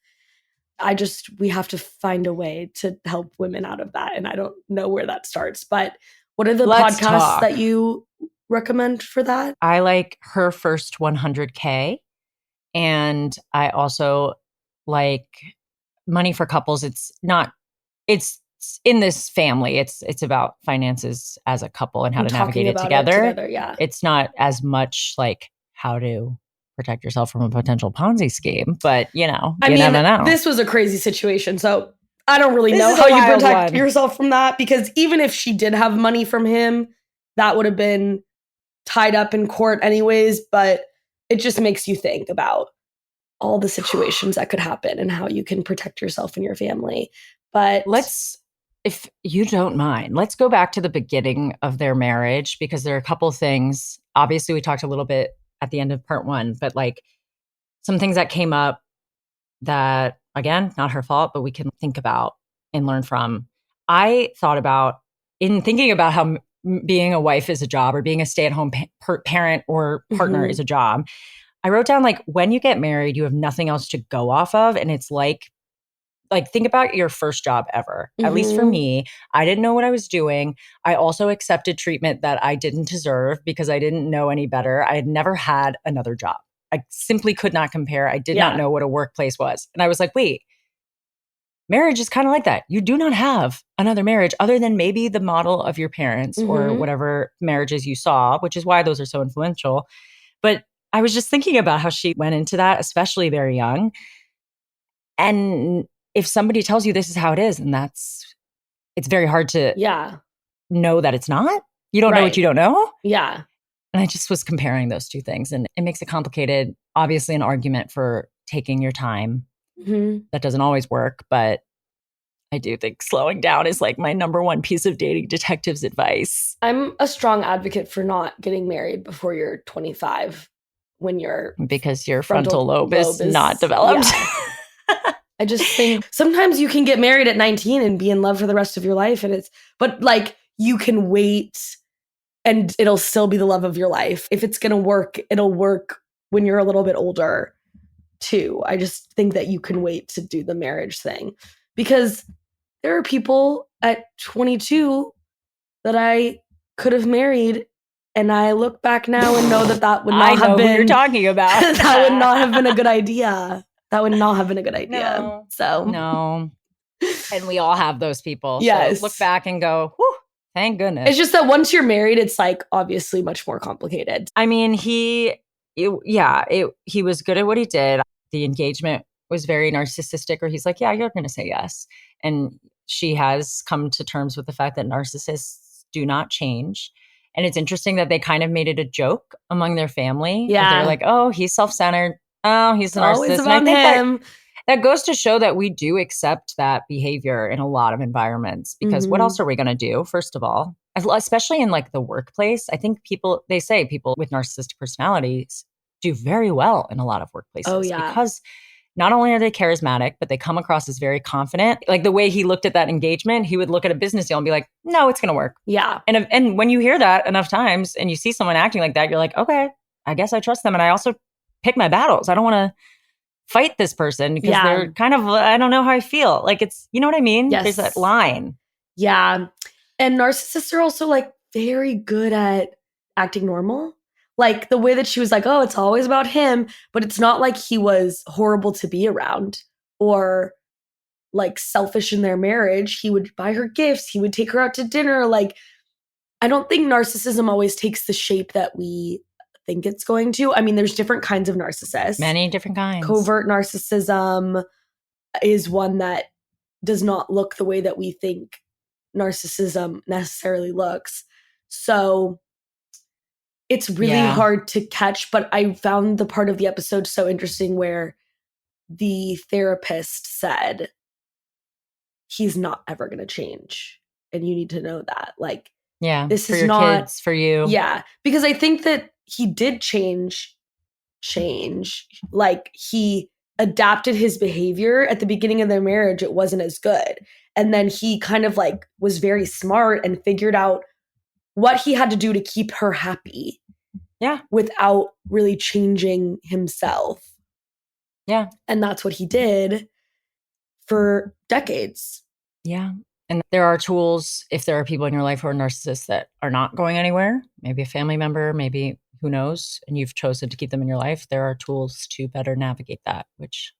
We have to find a way to help women out of that. And I don't know where that starts, but what are the podcasts that you recommend for that? I like Her First 100K. And I also like Money for Couples. It's in this family. It's about finances as a couple and how to navigate it together. Yeah. It's not as much like how to protect yourself from a potential Ponzi scheme, but never know. This was a crazy situation. So I don't really know how you protect yourself from that, because even if she did have money from him, that would have been tied up in court anyways. But it just makes you think about all the situations that could happen and how you can protect yourself and your family. But if you don't mind, let's go back to the beginning of their marriage, because there are a couple things. Obviously, we talked a little bit at the end of part 1, but like some things that came up that, again, not her fault, but we can think about and learn from. I thought about, in thinking about how being a wife is a job, or being a stay-at-home parent or partner is a job, I wrote down, like, when you get married, you have nothing else to go off of. And it's like think about your first job ever. At least for me, I didn't know what I was doing. I also accepted treatment that I didn't deserve because I didn't know any better. I had never had another job. I simply could not compare. I did not know what a workplace was. And I was like, wait, marriage is kind of like that. You do not have another marriage other than maybe the model of your parents or whatever marriages you saw, which is why those are so influential. But I was just thinking about how she went into that, especially very young. And if somebody tells you this is how it is, and it's very hard to know that it's not. You don't know what you don't know. Yeah. And I just was comparing those two things, and it makes it complicated. Obviously, an argument for taking your time. That doesn't always work, but I do think slowing down is like my number one piece of dating detective's advice. I'm a strong advocate for not getting married before you're 25 because your frontal lobe is not developed. Yeah. I just think sometimes you can get married at 19 and be in love for the rest of your life. But like, you can wait and it'll still be the love of your life. If it's going to work, it'll work when you're a little bit older too. I just think that you can wait to do the marriage thing, because there are people at 22 that I could have married, and I look back now and know that would not have been who you're talking about. That would not have been a good idea. That would not have been a good idea. No. And we all have those people. Yes. So look back and go, whew, thank goodness. It's just that once you're married, it's like obviously much more complicated. I mean, he was good at what he did. The engagement was very narcissistic, or he's like, yeah, you're going to say yes. And she has come to terms with the fact that narcissists do not change. And it's interesting that they kind of made it a joke among their family. Yeah. They're like, oh, he's self-centered. Oh, he's a narcissist. Always about him. That goes to show that we do accept that behavior in a lot of environments, because what else are we going to do? First of all, especially in like the workplace, I think people with narcissistic personalities do very well in a lot of workplaces. Oh, yeah. Because not only are they charismatic, but they come across as very confident. Like the way he looked at that engagement, he would look at a business deal and be like, no, it's going to work. Yeah. And when you hear that enough times and you see someone acting like that, you're like, okay, I guess I trust them. And I also pick my battles. I don't want to fight this person because they're kind of, I don't know how I feel. Like, it's, you know what I mean? Yes. There's that line. Yeah. And narcissists are also like very good at acting normal. Like the way that she was like, oh, it's always about him, but it's not like he was horrible to be around or like selfish in their marriage. He would buy her gifts. He would take her out to dinner. Like, I don't think narcissism always takes the shape that we think it's going to. I mean, there's different kinds of narcissists. Many different kinds. Covert narcissism is one that does not look the way that we think narcissism necessarily looks. So it's really hard to catch, but I found the part of the episode so interesting where the therapist said he's not ever going to change. and you need to know that. Like, yeah, this for is your not kids, for you. Yeah, because I think that he did change. Like, he adapted his behavior at the beginning of their marriage. It wasn't as good. And then he kind of like was very smart and figured out what he had to do to keep her happy. Yeah. Without really changing himself. Yeah. And that's what he did for decades. Yeah. And there are tools if there are people in your life who are narcissists that are not going anywhere, maybe a family member, maybe who knows, and you've chosen to keep them in your life. There are tools to better navigate that, which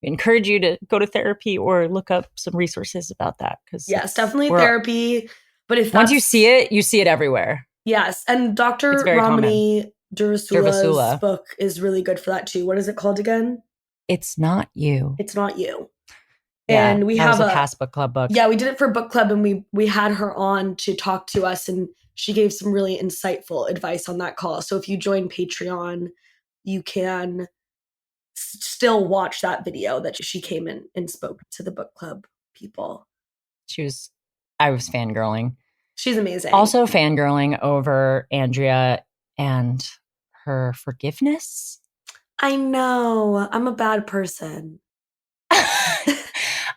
we encourage you to go to therapy or look up some resources about that. Because yes, definitely therapy. But if once you see it everywhere. Yes. And Dr. Ramani Durvasula's book is really good for that too. What is it called again? It's Not You. It's Not You. Yeah, and we that have was a past book club book. Yeah, we did it for book club, and we had her on to talk to us, and she gave some really insightful advice on that call. So if you join Patreon, you can still watch that video that she came in and spoke to the book club people. I was fangirling. She's amazing. Also fangirling over Andrea and her forgiveness. I know. I'm a bad person.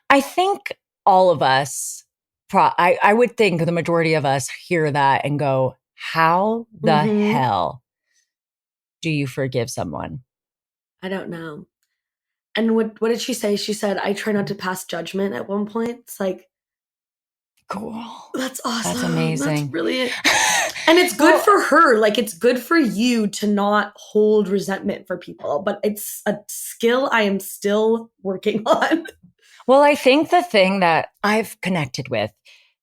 I think all of us, I would think the majority of us hear that and go, how the hell do you forgive someone? I don't know. And what did she say? She said, I try not to pass judgment at one point. It's like, cool. That's awesome. That's amazing. That's brilliant. And it's good for her. Like, it's good for you to not hold resentment for people, but it's a skill I am still working on. Well, I think the thing that I've connected with,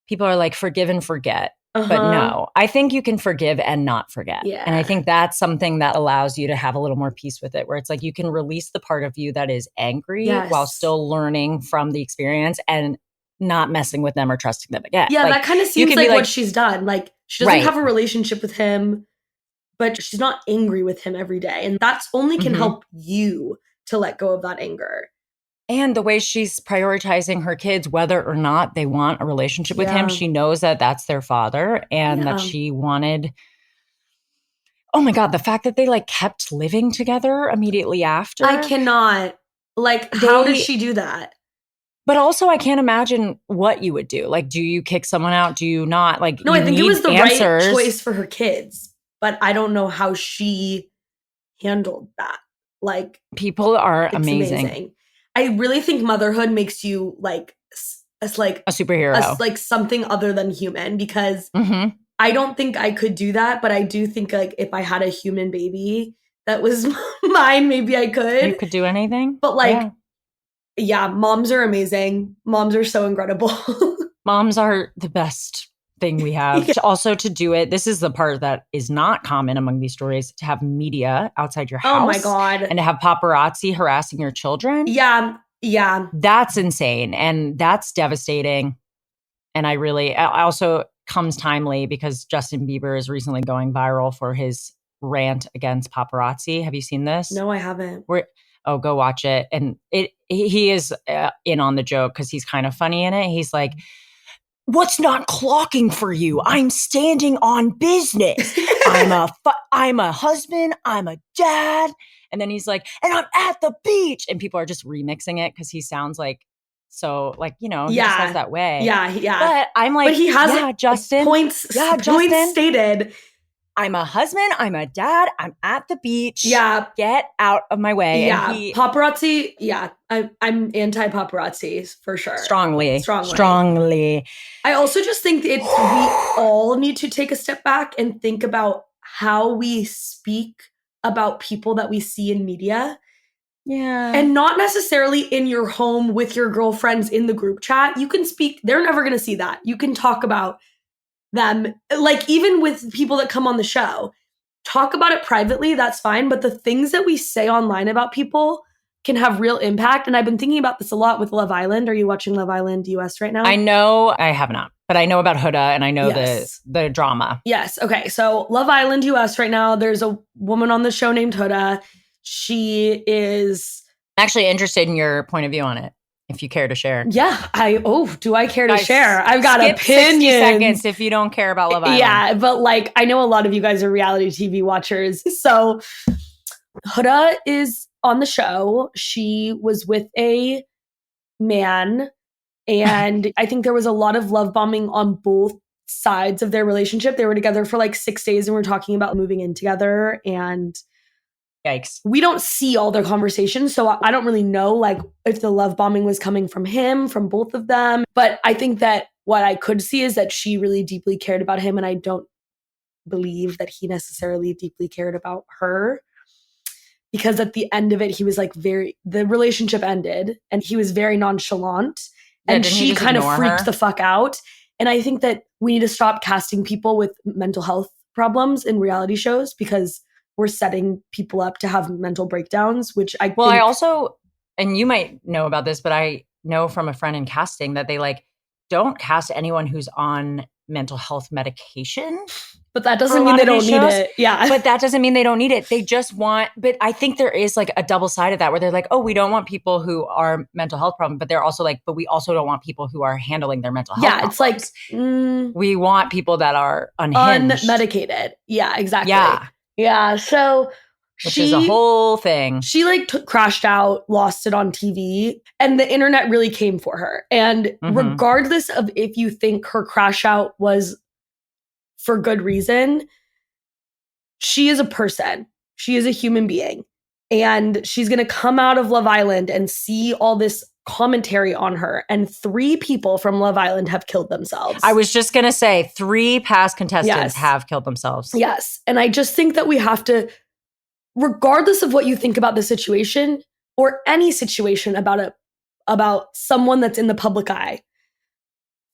people are like, forgive and forget. But no, I think you can forgive and not forget. Yeah. And I think that's something that allows you to have a little more peace with it, where it's like you can release the part of you that is angry while still learning from the experience and not messing with them or trusting them again. Yeah, like, that kind of seems like what she's done. Like, she doesn't have a relationship with him, but she's not angry with him every day. And that's only can help you to let go of that anger. And the way she's prioritizing her kids, whether or not they want a relationship with him, she knows that that's their father and that she wanted. Oh my God, the fact that they like kept living together immediately after. I cannot. Like, how did she do that? But also, I can't imagine what you would do. Like, do you kick someone out? Do you not? Like, no, I think it was the right choice for her kids. But I don't know how she handled that. Like, people are amazing. I really think motherhood makes you like a superhero, like something other than human, because I don't think I could do that. But I do think like if I had a human baby that was mine, maybe I could. You could do anything. But like, yeah, moms are amazing. Moms are so incredible. Moms are the best thing we have. Also to do it, this is the part that is not common among these stories, to have media outside your house. Oh my God. And to have paparazzi harassing your children. Yeah. That's insane. And that's devastating. And I also comes timely because Justin Bieber is recently going viral for his rant against paparazzi. Have you seen this? No, I haven't. Go watch it. And he is in on the joke because he's kind of funny in it. He's like, what's not clocking for you? I'm standing on business. I'm a husband. I'm a dad. And then he's like, and I'm at the beach. And people are just remixing it because he sounds like, so like, he just has that way. Yeah. But I'm like, but he has Justin. Points stated. I'm a husband. I'm a dad. I'm at the beach. Yeah. Get out of my way. Yeah. And paparazzi. Yeah. I'm anti-paparazzi for sure. Strongly. I also just think we all need to take a step back and think about how we speak about people that we see in media. Yeah. And not necessarily in your home with your girlfriends in the group chat. You can speak. They're never going to see that. You can talk about them, like even with people that come on the show, talk about it privately, that's fine. But the things that we say online about people can have real impact. And I've been thinking about this a lot with Love Island. Are you watching Love Island US right now? I know I have not, but I know about Huda and I know the drama. Yes. Okay. So Love Island US right now, there's a woman on the show named Huda. She is actually interested in your point of view on it. if you care to share. Yeah. Do I care to Guys, share? I've got skip opinions. 60 seconds if you don't care about Love Island. Yeah, but like I know a lot of you guys are reality TV watchers. So Huda is on the show. She was with a man, and I think there was a lot of love bombing on both sides of their relationship. They were together for like 6 days and we're talking about moving in together, and yikes. We don't see all their conversations, so I don't really know like if the love bombing was coming from him, from both of them. But I think that what I could see is that she really deeply cared about him, and I don't believe that he necessarily deeply cared about her. Because at the end of it, he was like the relationship ended and he was very nonchalant, and she kind of freaked the fuck out. And I think that we need to stop casting people with mental health problems in reality shows, because we're setting people up to have mental breakdowns, which I also, and you might know about this, but I know from a friend in casting that they like don't cast anyone who's on mental health medication. But that doesn't mean they don't need it. Yeah. But that doesn't mean they don't need it. They just want, but I think there is like a double side of that where they're like, oh, we don't want people who are mental health problems, but they're also like, but we also don't want people who are handling their mental health problems. It's like, we want people that are unhinged. Unmedicated. Yeah, exactly. Yeah. Yeah. So which is a whole thing. She like crashed out, lost it on TV, and the internet really came for her. And regardless of if you think her crash out was for good reason, she is a person. She is a human being. And she's going to come out of Love Island and see all this commentary on her. And 3 people from Love Island have killed themselves. I was just going to say 3 past contestants have killed themselves. Yes. And I just think that we have to, regardless of what you think about the situation or any situation about someone that's in the public eye,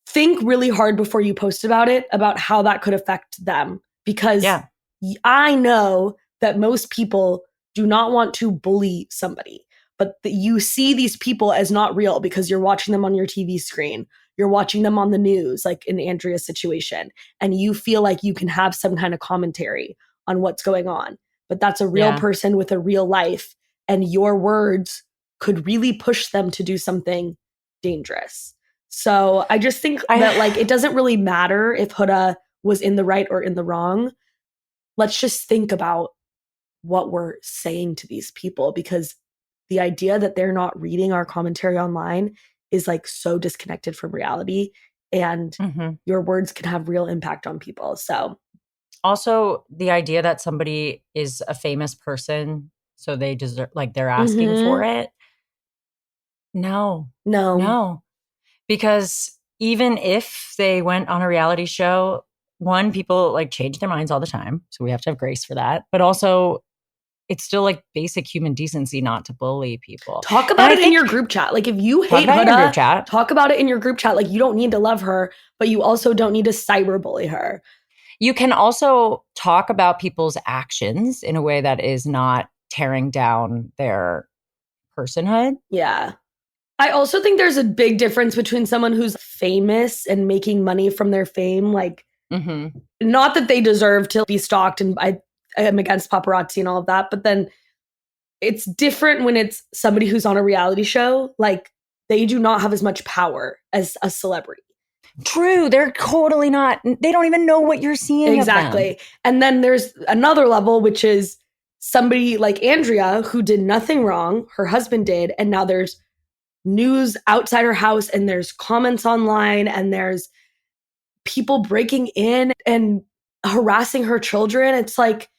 think really hard before you post about it, about how that could affect them. Because I know that most people do not want to bully somebody, but you see these people as not real because you're watching them on your TV screen. You're watching them on the news, like in Andrea's situation, and you feel like you can have some kind of commentary on what's going on. But that's a real person with a real life, and your words could really push them to do something dangerous. So I just think that like it doesn't really matter if Huda was in the right or in the wrong. Let's just think about what we're saying to these people, because the idea that they're not reading our commentary online is like so disconnected from reality, and your words can have real impact on people. So also the idea that somebody is a famous person, so they deserve, like they're asking for it. No. Because even if they went on a reality show, one, people like change their minds all the time. So we have to have grace for that. But also it's still like basic human decency not to bully people. Talk about it in your group chat. Like if you hate Huda, talk about it in your group chat. Like you don't need to love her, but you also don't need to cyberbully her. You can also talk about people's actions in a way that is not tearing down their personhood. Yeah. I also think there's a big difference between someone who's famous and making money from their fame. Like, not that they deserve to be stalked, and I am against paparazzi and all of that, but then it's different when it's somebody who's on a reality show. Like, they do not have as much power as a celebrity. True. They're totally not. They don't even know what you're seeing. Exactly. And then there's another level, which is somebody like Andrea, who did nothing wrong. Her husband did. And now there's news outside her house, and there's comments online, and there's people breaking in and harassing her children. It's like,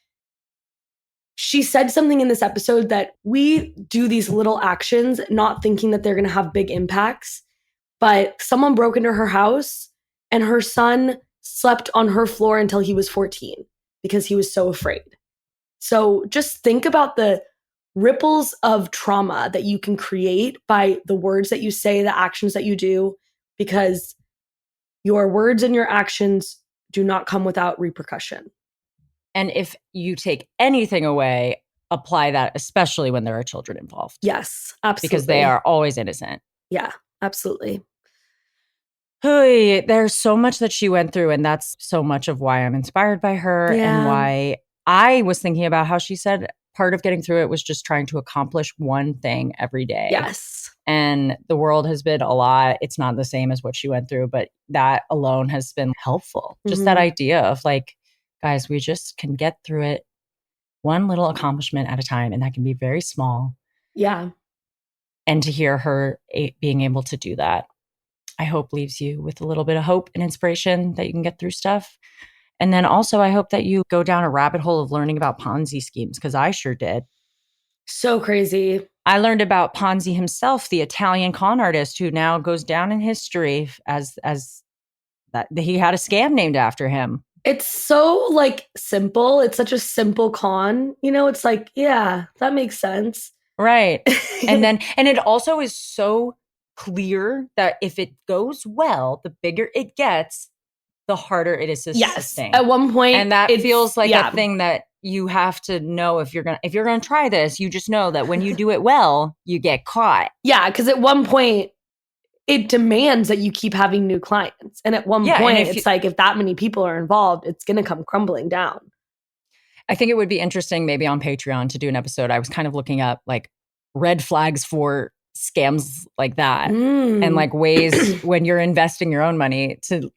she said something in this episode that we do these little actions not thinking that they're going to have big impacts, but someone broke into her house and her son slept on her floor until he was 14 because he was so afraid. So just think about the ripples of trauma that you can create by the words that you say, the actions that you do, because your words and your actions do not come without repercussion. And if you take anything away, apply that, especially when there are children involved. Yes, absolutely. Because they are always innocent. Yeah, absolutely. Hey, there's so much that she went through, and that's so much of why I'm inspired by her and why I was thinking about how she said part of getting through it was just trying to accomplish one thing every day. Yes. And the world has been a lot. It's not the same as what she went through, but that alone has been helpful. Just that idea of like, guys, we just can get through it one little accomplishment at a time. And that can be very small. Yeah. And to hear her being able to do that, I hope leaves you with a little bit of hope and inspiration that you can get through stuff. And then also, I hope that you go down a rabbit hole of learning about Ponzi schemes, because I sure did. So crazy. I learned about Ponzi himself, the Italian con artist who now goes down in history as that he had a scam named after him. It's so like simple. It's such a simple con. You know, it's like, yeah, that makes sense. Right. And it also is so clear that if it goes well, the bigger it gets, the harder it is to sustain. At one point. And that feels like a thing that you have to know if you're gonna try this, you just know that when you do it well, you get caught. Yeah, because at one point it demands that you keep having new clients. And at one point it's like if that many people are involved, it's gonna come crumbling down. I think it would be interesting maybe on Patreon to do an episode. I was kind of looking up like red flags for scams like that and like ways when you're investing your own money to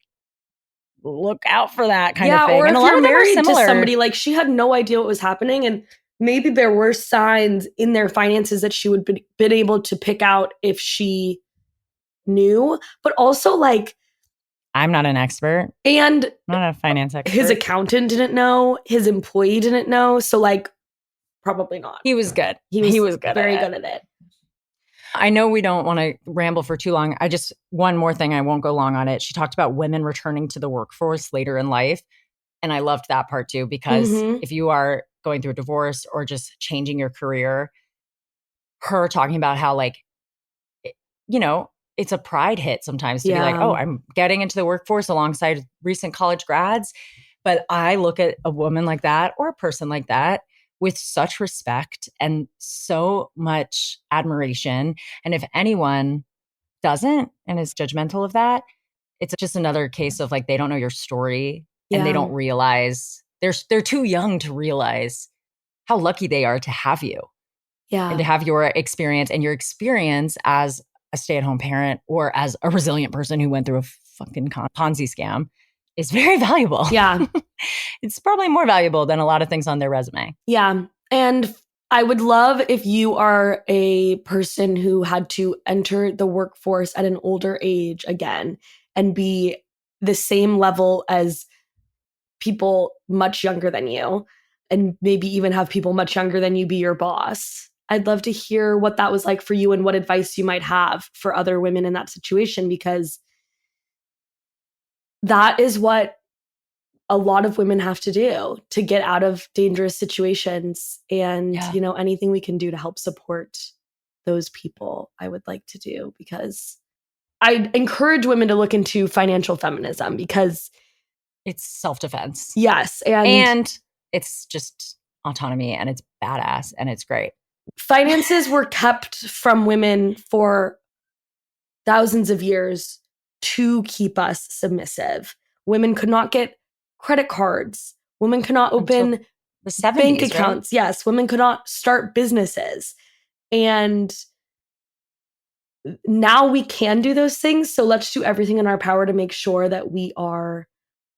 look out for that kind of thing. Or and if a lot you're of them are married to similar. somebody, like she had no idea what was happening, and maybe there were signs in their finances that she would been able to pick out if she knew. But also, like, I'm not an expert, and not a finance expert. His accountant didn't know. His employee didn't know. So, like, probably not. He was good. He was good. Very good at it. I know we don't want to ramble for too long. One more thing, I won't go long on it. She talked about women returning to the workforce later in life. And I loved that part too, because if you are going through a divorce or just changing your career, her talking about how like, you know, it's a pride hit sometimes to be like, oh, I'm getting into the workforce alongside recent college grads. But I look at a woman like that or a person like that with such respect and so much admiration. And if anyone doesn't and is judgmental of that, it's just another case of like, they don't know your story and they don't realize they're too young to realize how lucky they are to have you. Yeah. And to have your experience, and your experience as a stay-at-home parent or as a resilient person who went through a fucking Ponzi scam is very valuable. Yeah. It's probably more valuable than a lot of things on their resume. Yeah. And I would love if you are a person who had to enter the workforce at an older age again and be the same level as people much younger than you, and maybe even have people much younger than you be your boss. I'd love to hear what that was like for you and what advice you might have for other women in that situation, because that is what a lot of women have to do to get out of dangerous situations. And, you know, anything we can do to help support those people, I would like to do, because I encourage women to look into financial feminism, because it's self-defense. Yes. And it's just autonomy, and it's badass, and it's great. Finances were kept from women for thousands of years to keep us submissive. Women could not get credit cards. Women could not open the 70s, bank accounts. Right? Yes. Women could not start businesses. And now we can do those things. So let's do everything in our power to make sure that we are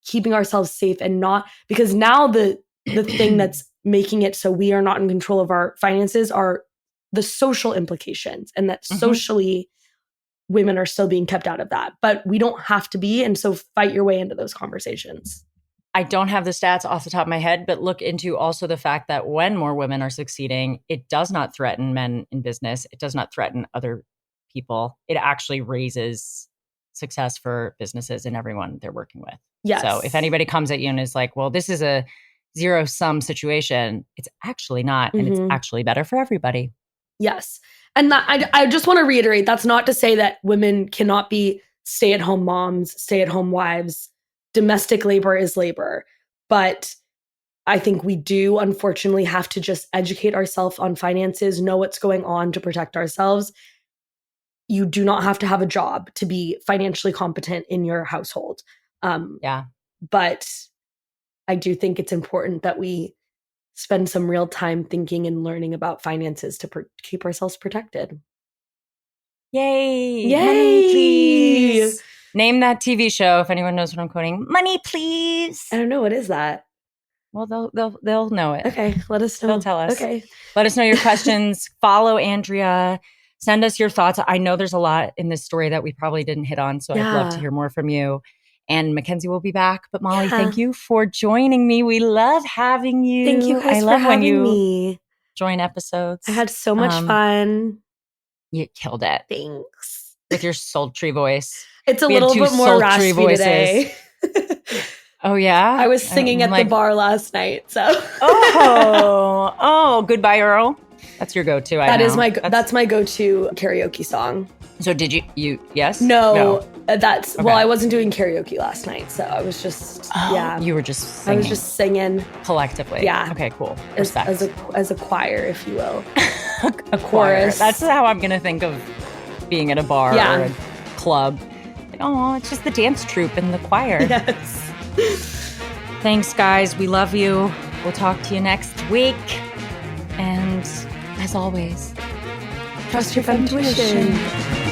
keeping ourselves safe, and not, because now the thing that's making it so we are not in control of our finances are the social implications, and that socially women are still being kept out of that, but we don't have to be. And so fight your way into those conversations. I don't have the stats off the top of my head, but look into also the fact that when more women are succeeding, it does not threaten men in business. It does not threaten other people. It actually raises success for businesses and everyone they're working with. Yes. So if anybody comes at you and is like, well, this is a zero-sum situation, it's actually not. And it's actually better for everybody. Yes. And that, I just want to reiterate, that's not to say that women cannot be stay-at-home moms, stay-at-home wives. Domestic labor is labor. But I think we do, unfortunately, have to just educate ourselves on finances, know what's going on to protect ourselves. You do not have to have a job to be financially competent in your household. But I do think it's important that we spend some real time thinking and learning about finances to keep ourselves protected. Yay! Yay! Money, please. Name that TV show if anyone knows what I'm quoting. Money, please. I don't know. What is that? Well, they'll know it. Okay, let us know. They'll tell us. Okay. Let us know your questions. Follow Andrea. Send us your thoughts. I know there's a lot in this story that we probably didn't hit on, so I'd love to hear more from you. And Mackenzie will be back. But Mollie, thank you for joining me. We love having you. Thank you guys for having me. Join episodes. I had so much fun. You killed it. Thanks. With your sultry voice. It's a little bit more raspy today. Oh, yeah? I was singing at the bar last night, so. Goodbye, Earl. That's your go-to, that's my go-to karaoke song. So did you yes? No. Well, I wasn't doing karaoke last night, so I was just, You were just singing. I was just singing. Collectively. Yeah. Okay, cool. As a choir, if you will. A chorus. That's how I'm going to think of being at a bar or a club. It's just the dance troupe and the choir. Yes. Thanks, guys. We love you. We'll talk to you next week. And as always, trust your intuition.